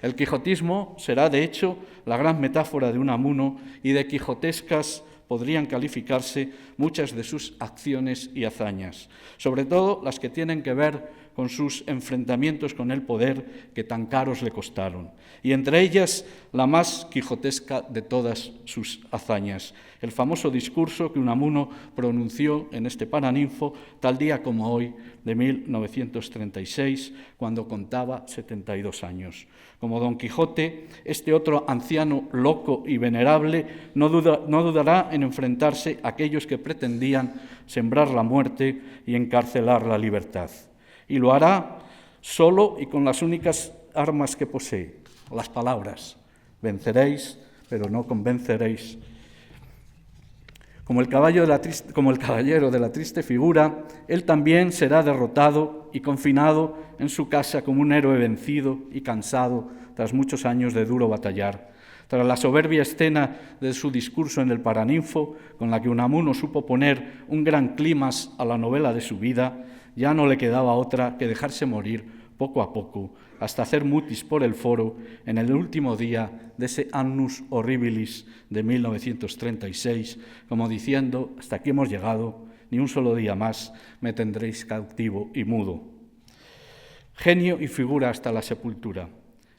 Speaker 3: El quijotismo será, de hecho, la gran metáfora de Unamuno, y de quijotescas podrían calificarse muchas de sus acciones y hazañas, sobre todo las que tienen que ver con sus enfrentamientos con el poder que tan caros le costaron, y entre ellas la más quijotesca de todas sus hazañas, el famoso discurso que Unamuno pronunció en este Paraninfo tal día como hoy de 1936, cuando contaba 72 años. Como Don Quijote, este otro anciano loco y venerable no dudará en enfrentarse a aquellos que pretendían sembrar la muerte y encarcelar la libertad. Y lo hará solo y con las únicas armas que posee, las palabras. Venceréis, pero no convenceréis. Como el caballero de la triste figura, él también será derrotado y confinado en su casa como un héroe vencido y cansado tras muchos años de duro batallar. Tras la soberbia escena de su discurso en el Paraninfo, con la que Unamuno supo poner un gran clímax a la novela de su vida, ya no le quedaba otra que dejarse morir poco a poco, hasta hacer mutis por el foro en el último día de ese Annus Horribilis de 1936, como diciendo: hasta aquí hemos llegado, ni un solo día más me tendréis cautivo y mudo. Genio y figura hasta la sepultura.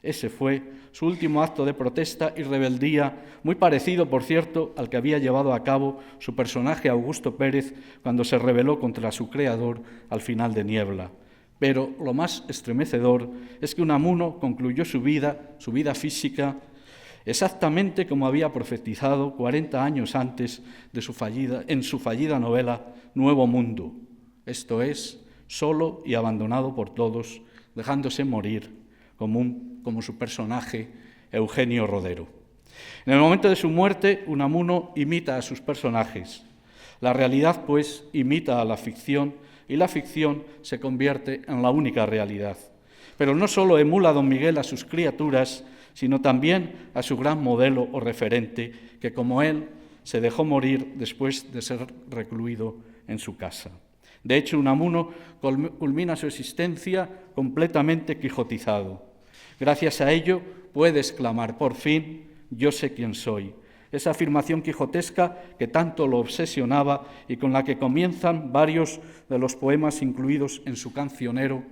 Speaker 3: Ese fue su último acto de protesta y rebeldía, muy parecido, por cierto, al que había llevado a cabo su personaje Augusto Pérez cuando se rebeló contra su creador al final de Niebla. Pero lo más estremecedor es que Unamuno concluyó su vida física, exactamente como había profetizado 40 años antes en su fallida novela Nuevo Mundo, esto es, solo y abandonado por todos, dejándose morir como su personaje Eugenio Rodero. En el momento de su muerte, Unamuno imita a sus personajes. La realidad, pues, imita a la ficción, y la ficción se convierte en la única realidad. Pero no solo emula a don Miguel a sus criaturas, sino también a su gran modelo o referente, que como él se dejó morir después de ser recluido en su casa. De hecho, Unamuno culmina su existencia completamente quijotizado. Gracias a ello puede exclamar: por fin, yo sé quién soy. esa afirmación quijotesca que tanto lo obsesionaba y con la que comienzan varios de los poemas incluidos en su cancionero,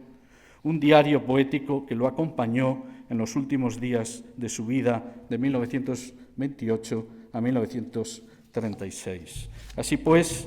Speaker 3: un diario poético que lo acompañó en los últimos días de su vida, de 1928 a 1936. Así pues,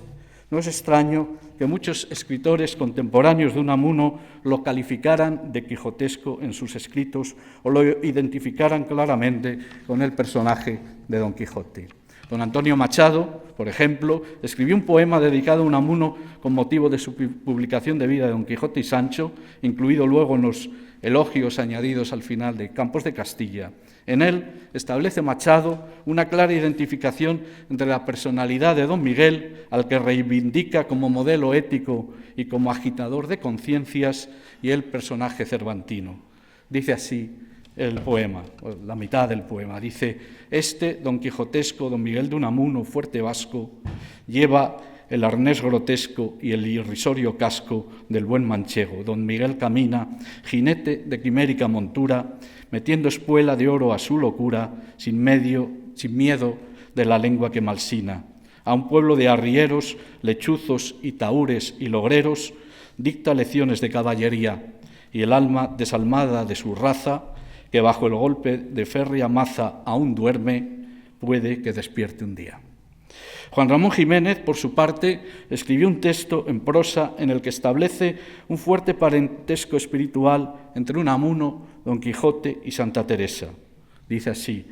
Speaker 3: no es extraño que muchos escritores contemporáneos de Unamuno lo calificaran de quijotesco en sus escritos o lo identificaran claramente con el personaje de Don Quijote. Don Antonio Machado, por ejemplo, escribió un poema dedicado a Unamuno con motivo de su publicación de vida de Don Quijote y Sancho, incluido luego en los elogios añadidos al final de Campos de Castilla. En él establece Machado una clara identificación entre la personalidad de don Miguel, al que reivindica como modelo ético y como agitador de conciencias, y el personaje cervantino. Dice así el poema, la mitad del poema, dice: este don quijotesco, don Miguel de Unamuno, fuerte vasco, lleva el arnés grotesco y el irrisorio casco del buen manchego. Don Miguel camina, jinete de quimérica montura, metiendo espuela de oro a su locura, sin miedo de la lengua que malsina. A un pueblo de arrieros, lechuzos y tahúres y logreros, dicta lecciones de caballería, y el alma desalmada de su raza, que bajo el golpe de férrea maza aún duerme, puede que despierte un día. Juan Ramón Jiménez, por su parte, escribió un texto en prosa en el que establece un fuerte parentesco espiritual entre Unamuno, Don Quijote y Santa Teresa. Dice así: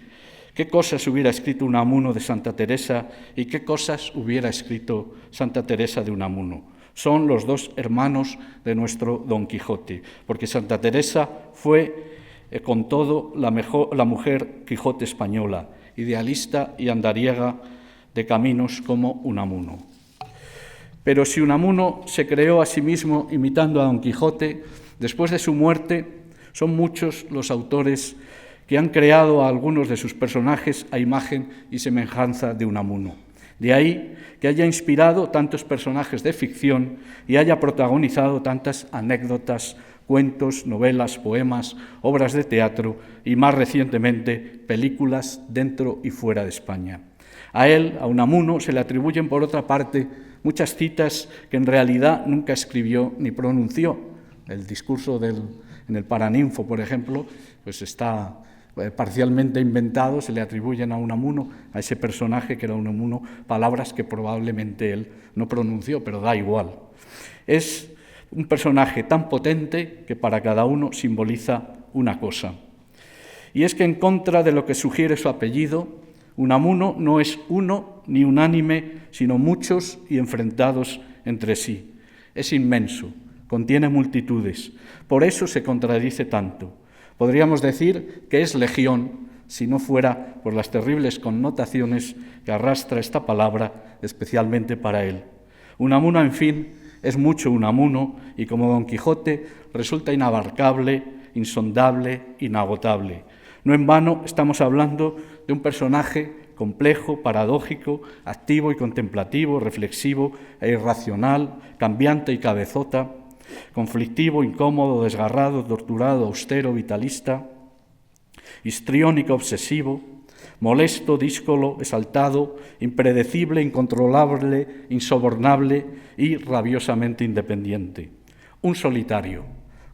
Speaker 3: ¿qué cosas hubiera escrito Unamuno de Santa Teresa y qué cosas hubiera escrito Santa Teresa de Unamuno? Son los dos hermanos de nuestro Don Quijote, porque Santa Teresa fue, con todo, la mujer Quijote española, idealista y andariega de caminos como Unamuno. Pero si Unamuno se creó a sí mismo imitando a Don Quijote, después de su muerte son muchos los autores que han creado a algunos de sus personajes a imagen y semejanza de Unamuno. De ahí que haya inspirado tantos personajes de ficción y haya protagonizado tantas anécdotas, cuentos, novelas, poemas, obras de teatro y, más recientemente, películas dentro y fuera de España. A él, a Unamuno, se le atribuyen, por otra parte, muchas citas que en realidad nunca escribió ni pronunció. El discurso en el Paraninfo, por ejemplo, pues está parcialmente inventado, se le atribuyen a Unamuno, a ese personaje que era Unamuno, palabras que probablemente él no pronunció, pero da igual. Es un personaje tan potente que para cada uno simboliza una cosa. Y es que, en contra de lo que sugiere su apellido, Unamuno no es uno ni unánime, sino muchos y enfrentados entre sí. Es inmenso, contiene multitudes, por eso se contradice tanto. Podríamos decir que es legión, si no fuera por las terribles connotaciones que arrastra esta palabra, especialmente para él. Unamuno, en fin, es mucho Unamuno y, como Don Quijote, resulta inabarcable, insondable, inagotable. No en vano estamos hablando de un personaje complejo, paradójico, activo y contemplativo, reflexivo e irracional, cambiante y cabezota, conflictivo, incómodo, desgarrado, torturado, austero, vitalista, histriónico, obsesivo, molesto, díscolo, exaltado, impredecible, incontrolable, insobornable y rabiosamente independiente. Un solitario,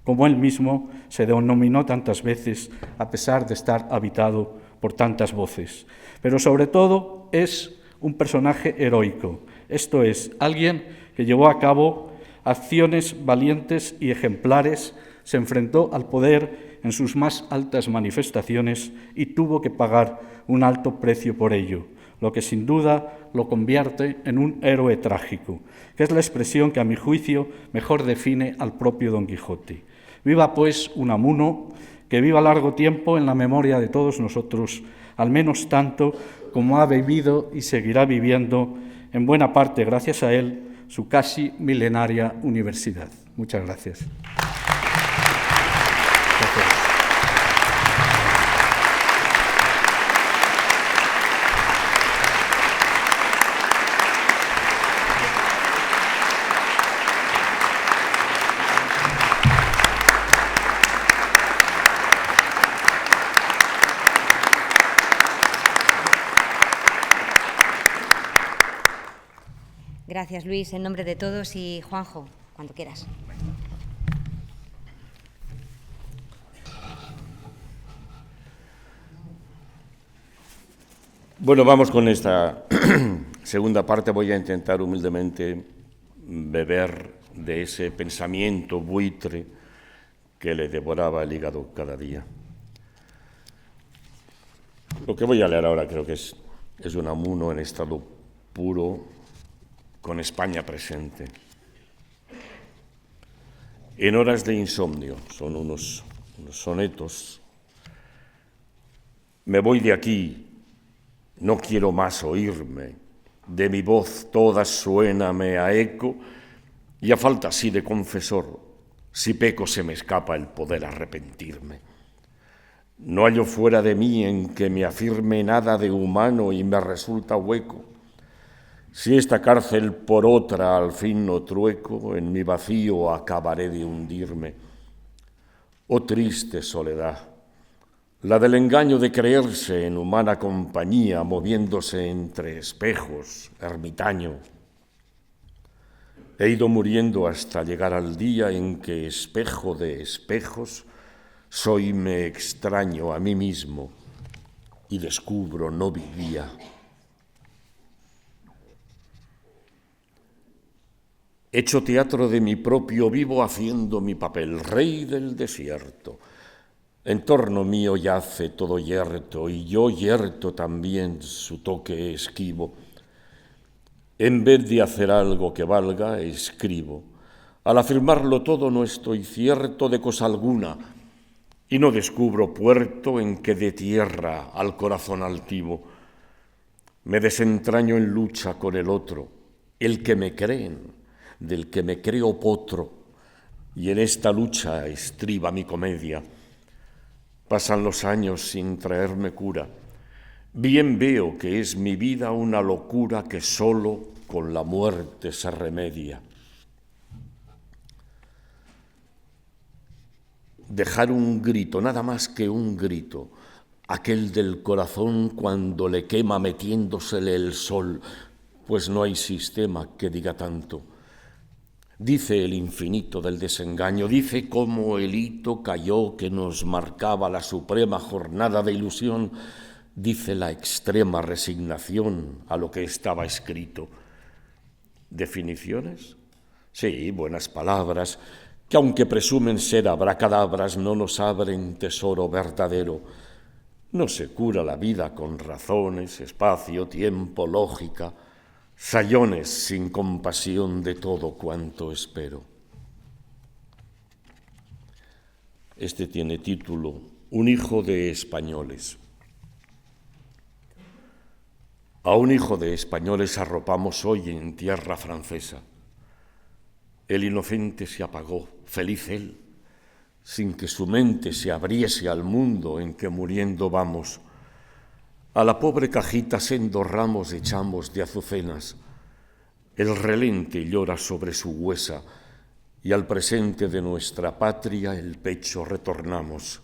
Speaker 3: como él mismo se denominó tantas veces, a pesar de estar habitado por tantas voces. Pero sobre todo es un personaje heroico, esto es, alguien que llevó a cabo acciones valientes y ejemplares, se enfrentó al poder en sus más altas manifestaciones y tuvo que pagar un alto precio por ello, lo que sin duda lo convierte en un héroe trágico, que es la expresión que a mi juicio mejor define al propio Don Quijote. Viva pues Unamuno, que viva largo tiempo en la memoria de todos nosotros, al menos tanto como ha vivido y seguirá viviendo, en buena parte gracias a él, su casi milenaria universidad. Muchas gracias.
Speaker 1: Gracias, Luis, en nombre de todos. Y Juanjo, cuando quieras.
Speaker 2: Bueno, vamos con esta segunda parte. Voy a intentar humildemente beber de ese pensamiento buitre que le devoraba el hígado cada día. Lo que voy a leer ahora creo que es Unamuno en estado puro, con España presente. En horas de insomnio, son unos sonetos. Me voy de aquí, no quiero más oírme, de mi voz toda suéname a eco, y a falta así de confesor, si peco se me escapa el poder arrepentirme. No hallo fuera de mí en que me afirme nada de humano y me resulta hueco. Si esta cárcel por otra al fin no trueco, en mi vacío acabaré de hundirme. Oh triste soledad, la del engaño de creerse en humana compañía, moviéndose entre espejos, ermitaño. He ido muriendo hasta llegar al día en que, espejo de espejos, soyme extraño a mí mismo y descubro no vivía. Hecho teatro de mi propio vivo haciendo mi papel, rey del desierto. En torno mío yace todo yerto y yo yerto también su toque esquivo. En vez de hacer algo que valga, escribo. Al afirmarlo todo no estoy cierto de cosa alguna y no descubro puerto en que dé tierra al corazón altivo. Me desentraño en lucha con el otro, el que me creen, del que me creo potro, y en esta lucha estriba mi comedia. Pasan los años sin traerme cura. Bien veo que es mi vida una locura que solo con la muerte se remedia. Dejar un grito, nada más que un grito, aquel del corazón cuando le quema metiéndosele el sol, pues no hay sistema que diga tanto. Dice el infinito del desengaño, dice cómo el hito cayó que nos marcaba la suprema jornada de ilusión, dice la extrema resignación a lo que estaba escrito. ¿Definiciones? Sí, buenas palabras, que aunque presumen ser abracadabras, no nos abren tesoro verdadero. No se cura la vida con razones, espacio, tiempo, lógica, sayones sin compasión de todo cuanto espero. Este tiene título, Un hijo de españoles. A un hijo de españoles arropamos hoy en tierra francesa. El inocente se apagó, feliz él, sin que su mente se abriese al mundo en que muriendo vamos. A la pobre cajita sendos ramos echamos de azucenas. El relente llora sobre su huesa y al presente de nuestra patria el pecho retornamos.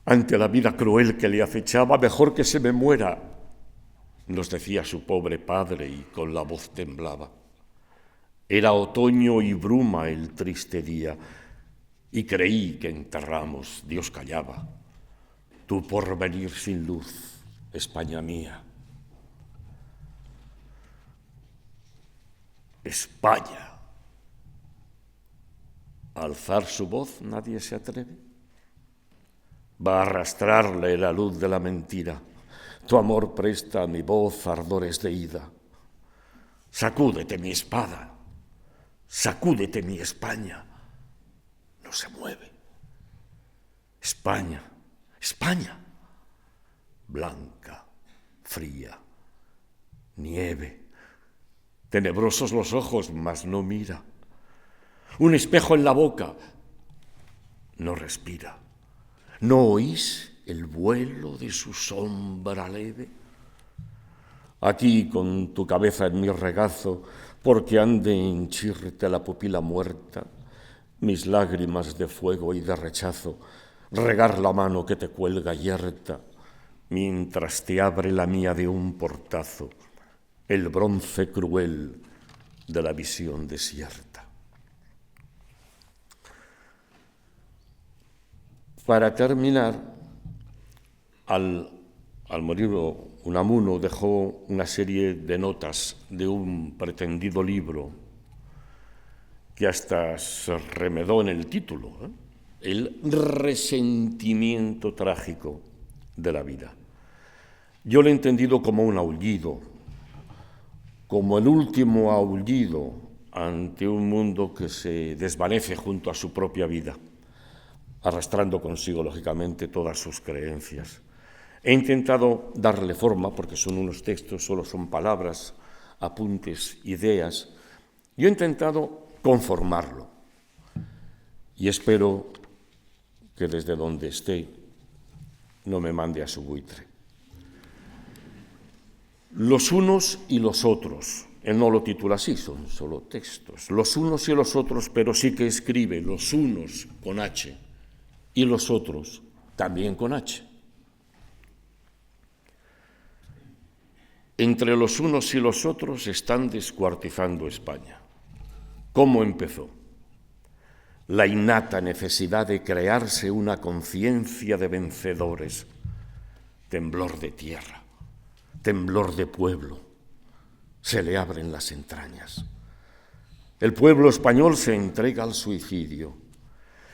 Speaker 2: Ante la vida cruel que le acechaba, mejor que se me muera, nos decía su pobre padre y con la voz temblaba. Era otoño y bruma el triste día y creí que enterramos, Dios callaba. Tu porvenir sin luz, España mía. España. A alzar su voz nadie se atreve. Va a arrastrarle la luz de la mentira. Tu amor presta a mi voz ardores de ida. Sacúdete mi espada, sacúdete mi España. No se mueve. España. España, blanca, fría, nieve, tenebrosos los ojos, mas no mira. Un espejo en la boca, no respira. ¿No oís el vuelo de su sombra leve? Aquí con tu cabeza en mi regazo, porque han de henchirte la pupila muerta, mis lágrimas de fuego y de rechazo, regar la mano que te cuelga yerta, mientras te abre la mía de un portazo. el bronce cruel de la visión desierta. Para terminar, al morir Unamuno dejó una serie de notas de un pretendido libro que hasta se remedó en el título, El resentimiento trágico de la vida. Yo lo he entendido como un aullido, como el último aullido ante un mundo que se desvanece junto a su propia vida, arrastrando consigo, lógicamente, todas sus creencias. He intentado darle forma, porque son unos textos, solo son palabras, apuntes, ideas. Yo he intentado conformarlo y espero que desde donde esté no me mande a su buitre. Los unos y los otros. Él no lo titula así, son solo textos. Los unos y los otros, pero sí que escribe los unos con H y los otros también con H. Entre los unos y los otros están descuartizando España. ¿Cómo empezó? La innata necesidad de crearse una conciencia de vencedores, temblor de tierra, temblor de pueblo, se le abren las entrañas. El pueblo español se entrega al suicidio,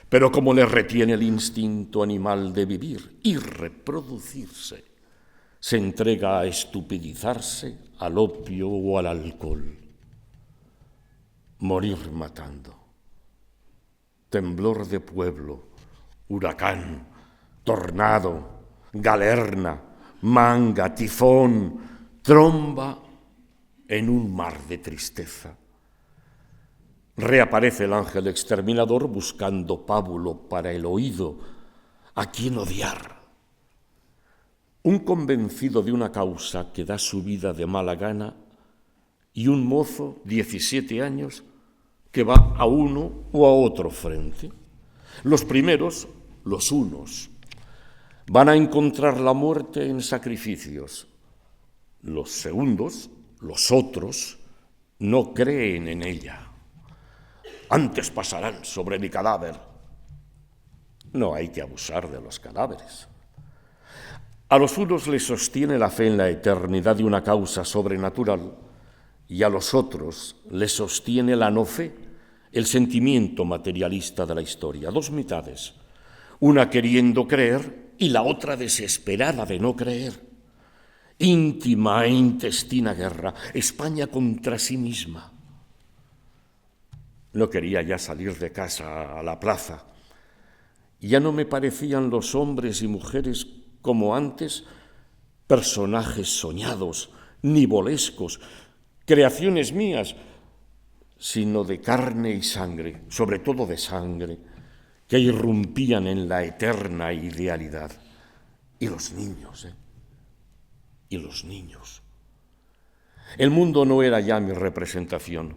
Speaker 2: pero como le retiene el instinto animal de vivir y reproducirse, se entrega a estupidizarse, al opio o al alcohol. Morir matando. Temblor de pueblo, huracán, tornado, galerna, manga, tifón, tromba en un mar de tristeza. Reaparece el ángel exterminador buscando pábulo para el oído, a quien odiar. Un convencido de una causa que da su vida de mala gana y un mozo, 17 años, que va a uno o a otro frente. Los primeros, los unos, van a encontrar la muerte en sacrificios. Los segundos, los otros, no creen en ella. Antes pasarán sobre mi cadáver. No hay que abusar de los cadáveres. A los unos les sostiene la fe en la eternidad de una causa sobrenatural y a los otros les sostiene la no fe, el sentimiento materialista de la historia. Dos mitades, una queriendo creer y la otra desesperada de no creer. Íntima e intestina guerra, España contra sí misma. No quería ya salir de casa a la plaza. Ya no me parecían los hombres y mujeres como antes, personajes soñados, nivolescos, creaciones mías, sino de carne y sangre, sobre todo de sangre, que irrumpían en la eterna idealidad. Y los niños, y los niños. El mundo no era ya mi representación.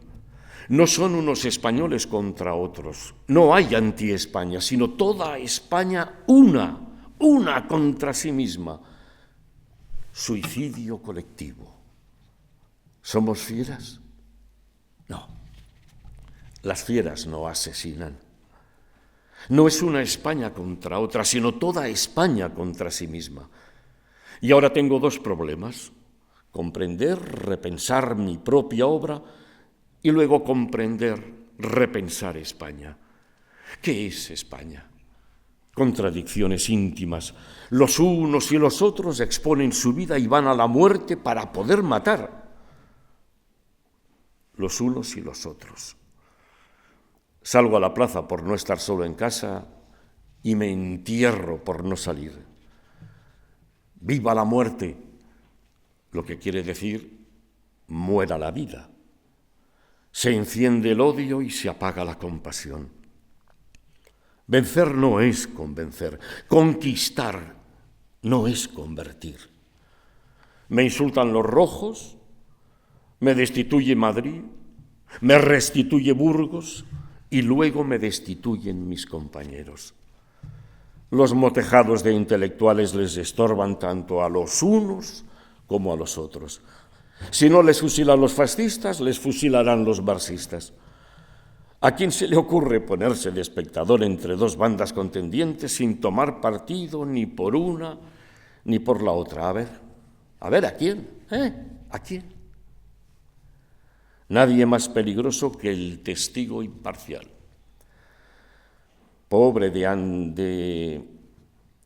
Speaker 2: No son unos españoles contra otros. No hay anti-España, sino toda España una contra sí misma. Suicidio colectivo. ¿Somos fieras? No. Las fieras no asesinan. No es una España contra otra, sino toda España contra sí misma. Y ahora tengo dos problemas: comprender, repensar mi propia obra y luego comprender, repensar España. ¿Qué es España? Contradicciones íntimas. Los unos y los otros exponen su vida y van a la muerte para poder matar. Los unos y los otros. Salgo a la plaza por no estar solo en casa y me entierro por no salir. Viva la muerte, lo que quiere decir muera la vida. Se enciende el odio y se apaga la compasión. Vencer no es convencer, conquistar no es convertir. Me insultan los rojos, me destituye Madrid, me restituye Burgos y luego me destituyen mis compañeros. Los motejados de intelectuales les estorban tanto a los unos como a los otros. Si no les fusilan los fascistas, les fusilarán los marxistas. ¿A quién se le ocurre ponerse de espectador entre dos bandas contendientes sin tomar partido ni por una ni por la otra? A ver, ¿a quién? ¿A quién? Nadie más peligroso que el testigo imparcial. Pobre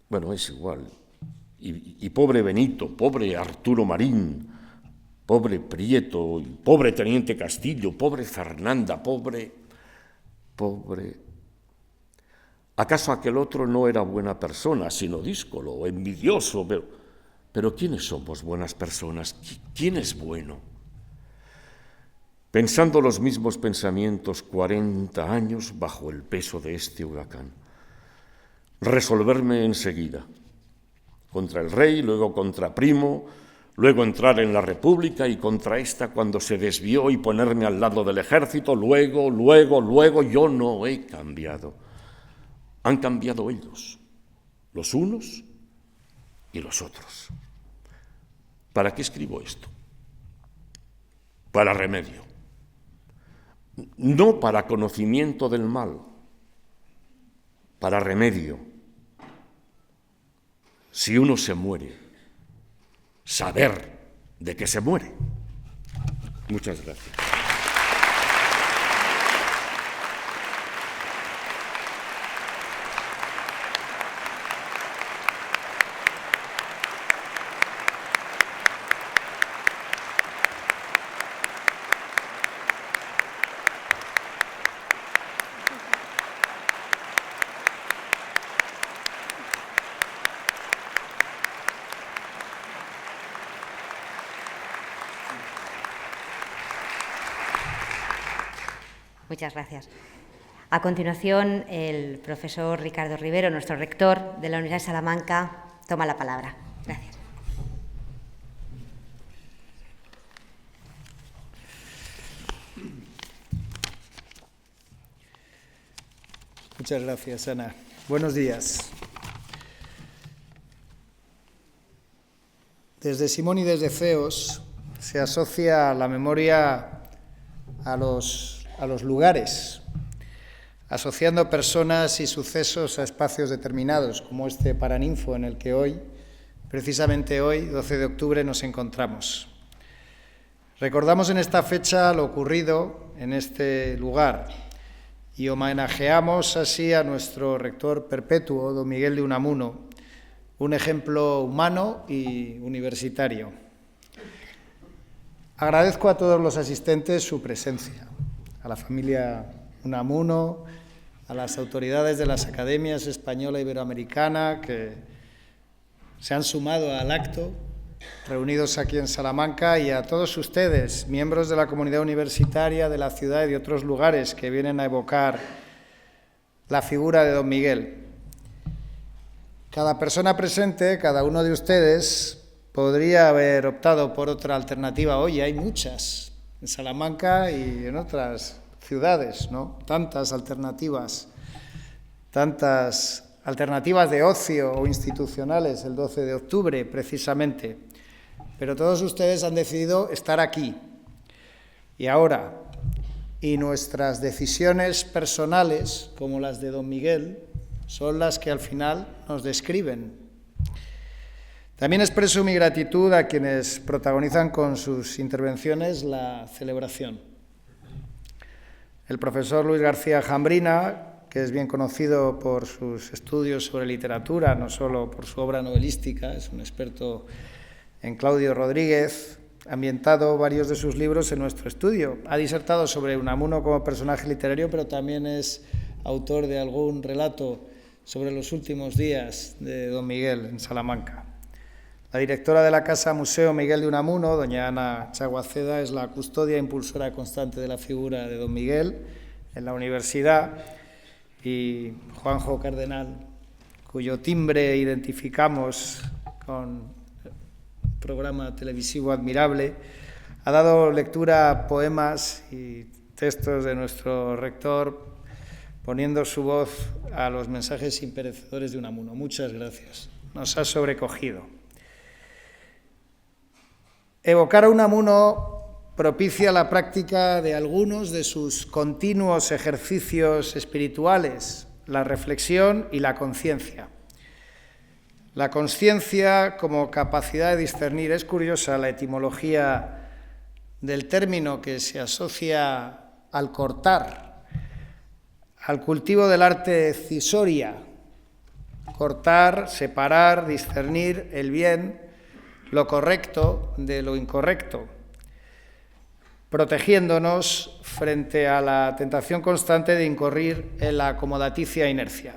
Speaker 2: bueno, es igual. Y pobre Benito, pobre Arturo Marín, pobre Prieto, pobre Teniente Castillo, pobre Fernanda, pobre... ¿Acaso aquel otro no era buena persona, sino díscolo, envidioso? Pero ¿quiénes somos buenas personas? ¿Quién es bueno? Pensando los mismos pensamientos 40 años bajo el peso de este huracán. Resolverme enseguida. Contra el rey, luego contra Primo, luego entrar en la República y contra esta cuando se desvió y ponerme al lado del ejército, luego, yo no he cambiado. Han cambiado ellos, los unos y los otros. ¿Para qué escribo esto? Para remedio. No para conocimiento del mal, para remedio. Si uno se muere, saber de qué se muere. Muchas gracias.
Speaker 1: Muchas gracias. A continuación, el profesor Ricardo Rivero, nuestro rector de la Universidad de Salamanca, toma la palabra. Gracias.
Speaker 4: Muchas gracias, Ana. Buenos días. Desde Simón y desde Ceos se asocia la memoria a los lugares, asociando personas y sucesos a espacios determinados, como este Paraninfo en el que hoy, precisamente hoy, 12 de octubre, nos encontramos. Recordamos en esta fecha lo ocurrido en este lugar y homenajeamos así a nuestro rector perpetuo, don Miguel de Unamuno, un ejemplo humano y universitario. Agradezco a todos los asistentes su presencia, a la familia Unamuno, a las autoridades de las academias española e iberoamericana que se han sumado al acto, reunidos aquí en Salamanca, y a todos ustedes, miembros de la comunidad universitaria de la ciudad y de otros lugares que vienen a evocar la figura de don Miguel. Cada persona presente, cada uno de ustedes, podría haber optado por otra alternativa. Hoy hay muchas en Salamanca y en otras ciudades, ¿no? Tantas alternativas de ocio o institucionales el 12 de octubre, precisamente. Pero todos ustedes han decidido estar aquí y ahora. Y nuestras decisiones personales, como las de don Miguel, son las que al final nos describen. También expreso mi gratitud a quienes protagonizan con sus intervenciones la celebración. El profesor Luis García Jambrina, que es bien conocido por sus estudios sobre literatura, no solo por su obra novelística, es un experto en Claudio Rodríguez, ha ambientado varios de sus libros en nuestro estudio. Ha disertado sobre Unamuno como personaje literario, pero también es autor de algún relato sobre los últimos días de don Miguel en Salamanca. La directora de la Casa Museo Miguel de Unamuno, doña Ana Chaguaceda, es la custodia e impulsora constante de la figura de don Miguel en la universidad, y Juanjo Cardenal, cuyo timbre identificamos con un programa televisivo admirable, ha dado lectura a poemas y textos de nuestro rector, poniendo su voz a los mensajes imperecedores de Unamuno. Muchas gracias. Nos ha sobrecogido. Evocar a Unamuno propicia la práctica de algunos de sus continuos ejercicios espirituales, la reflexión y la conciencia. La conciencia como capacidad de discernir. Es curiosa la etimología del término que se asocia al cortar, al cultivo del arte cisoria. Cortar, separar, discernir el bien, lo correcto de lo incorrecto, protegiéndonos frente a la tentación constante de incurrir en la acomodaticia inercia.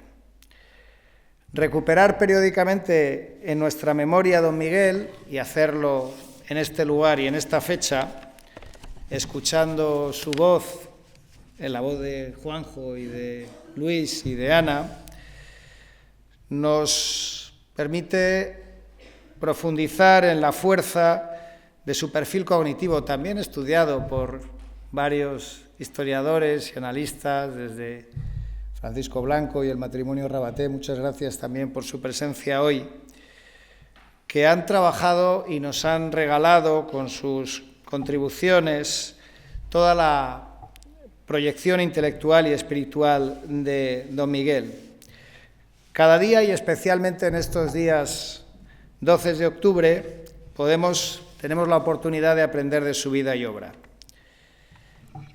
Speaker 4: Recuperar periódicamente en nuestra memoria a don Miguel y hacerlo en este lugar y en esta fecha, escuchando su voz, en la voz de Juanjo y de Luis y de Ana, nos permite profundizar en la fuerza de su perfil cognitivo, también estudiado por varios historiadores y analistas, desde Francisco Blanco y el matrimonio Rabaté. Muchas gracias también por su presencia hoy, que han trabajado y nos han regalado con sus contribuciones toda la proyección intelectual y espiritual de don Miguel. Cada día, y especialmente en estos días 12 de octubre, tenemos la oportunidad de aprender de su vida y obra.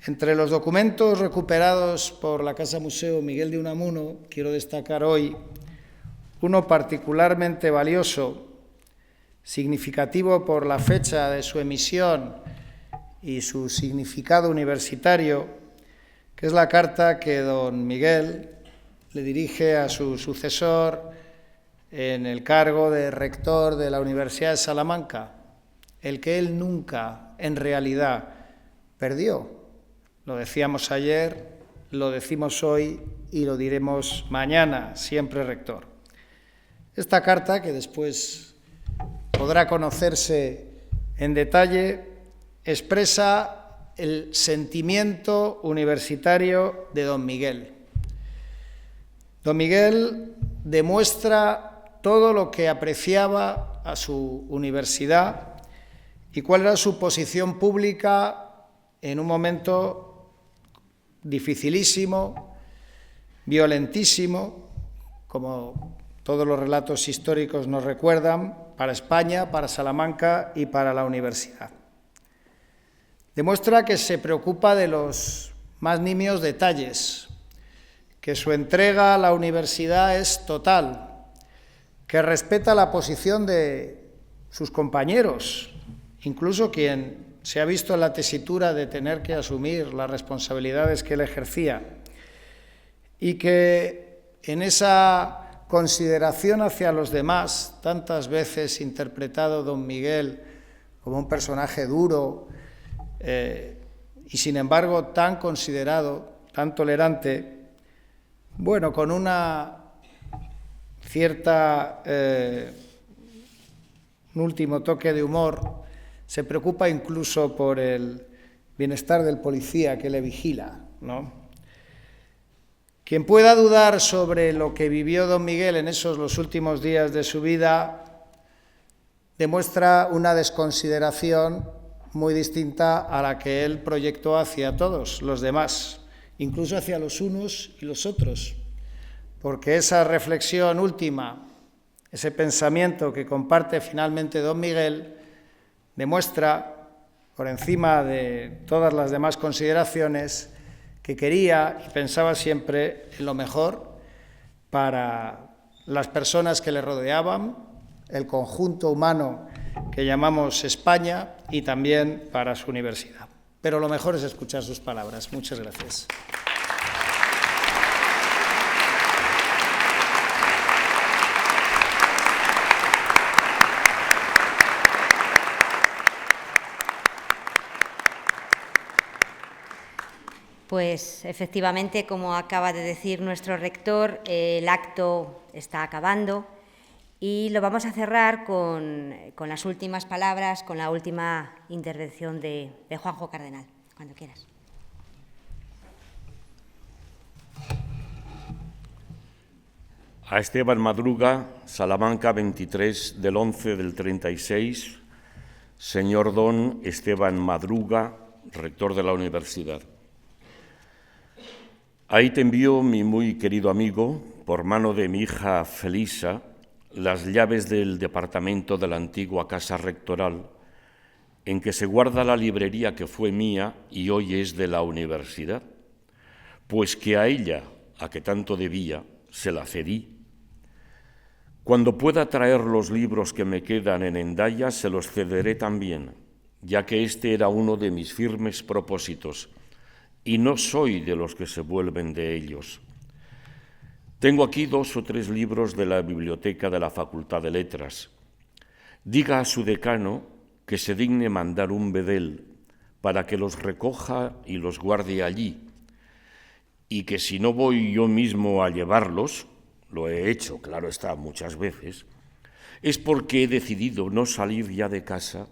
Speaker 4: Entre los documentos recuperados por la Casa Museo Miguel de Unamuno, quiero destacar hoy uno particularmente valioso, significativo por la fecha de su emisión y su significado universitario, que es la carta que don Miguel le dirige a su sucesor en el cargo de rector de la Universidad de Salamanca, el que él nunca, en realidad, perdió. Lo decíamos ayer, lo decimos hoy y lo diremos mañana, siempre rector. Esta carta, que después podrá conocerse en detalle, expresa el sentimiento universitario de don Miguel. Don Miguel demuestra todo lo que apreciaba a su universidad y cuál era su posición pública en un momento dificilísimo, violentísimo, como todos los relatos históricos nos recuerdan, para España, para Salamanca y para la universidad. Demuestra que se preocupa de los más nimios detalles, que su entrega a la universidad es total, que respeta la posición de sus compañeros, incluso quien se ha visto en la tesitura de tener que asumir las responsabilidades que él ejercía, y que en esa consideración hacia los demás, tantas veces interpretado don Miguel como un personaje duro y sin embargo tan considerado, tan tolerante, bueno, con una cierta, un último toque de humor, se preocupa incluso por el bienestar del policía que le vigila, ¿no? Quien pueda dudar sobre lo que vivió don Miguel en los últimos días de su vida, demuestra una desconsideración muy distinta a la que él proyectó hacia todos los demás, incluso hacia los unos y los otros, porque esa reflexión última, ese pensamiento que comparte finalmente don Miguel, demuestra, por encima de todas las demás consideraciones, que quería y pensaba siempre en lo mejor para las personas que le rodeaban, el conjunto humano que llamamos España y también para su universidad. Pero lo mejor es escuchar sus palabras. Muchas gracias.
Speaker 1: Pues efectivamente, como acaba de decir nuestro rector, el acto está acabando y lo vamos a cerrar con las últimas palabras, con la última intervención de Juanjo Cardenal. Cuando quieras.
Speaker 2: A Esteban Madruga, Salamanca, 23 del 11 del 36, señor don Esteban Madruga, rector de la universidad. Ahí te envío, mi muy querido amigo, por mano de mi hija Felisa, las llaves del departamento de la antigua casa rectoral, en que se guarda la librería que fue mía y hoy es de la universidad, pues que a ella, a que tanto debía, se la cedí. Cuando pueda traer los libros que me quedan en Hendaya, se los cederé también, ya que este era uno de mis firmes propósitos, y no soy de los que se vuelven de ellos. Tengo aquí 2 o 3 libros de la biblioteca de la Facultad de Letras. Diga a su decano que se digne mandar un bedel para que los recoja y los guarde allí, y que si no voy yo mismo a llevarlos, lo he hecho, claro está, muchas veces, es porque he decidido no salir ya de casa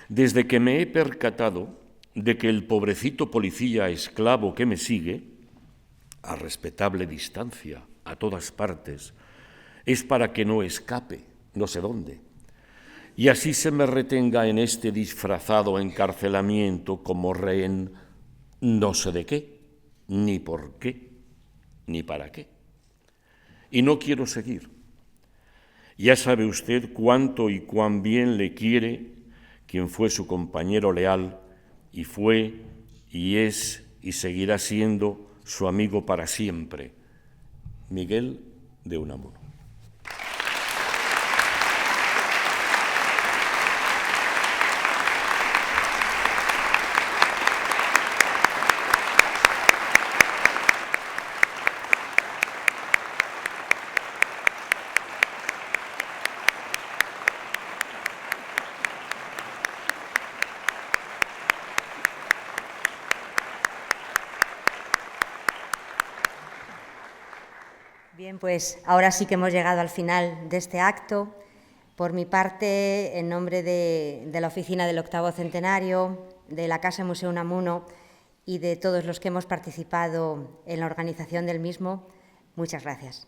Speaker 2: desde que me he percatado de que el pobrecito policía esclavo que me sigue, a respetable distancia, a todas partes, es para que no escape, no sé dónde, y así se me retenga en este disfrazado encarcelamiento como rehén no sé de qué, ni por qué, ni para qué. Y no quiero seguir. Ya sabe usted cuánto y cuán bien le quiere quien fue su compañero leal y fue y es y seguirá siendo su amigo para siempre, Miguel de Unamuno.
Speaker 1: Bien, pues ahora sí que hemos llegado al final de este acto. Por mi parte, en nombre de la oficina del 8º centenario, de la Casa Museo Unamuno y de todos los que hemos participado en la organización del mismo, muchas gracias.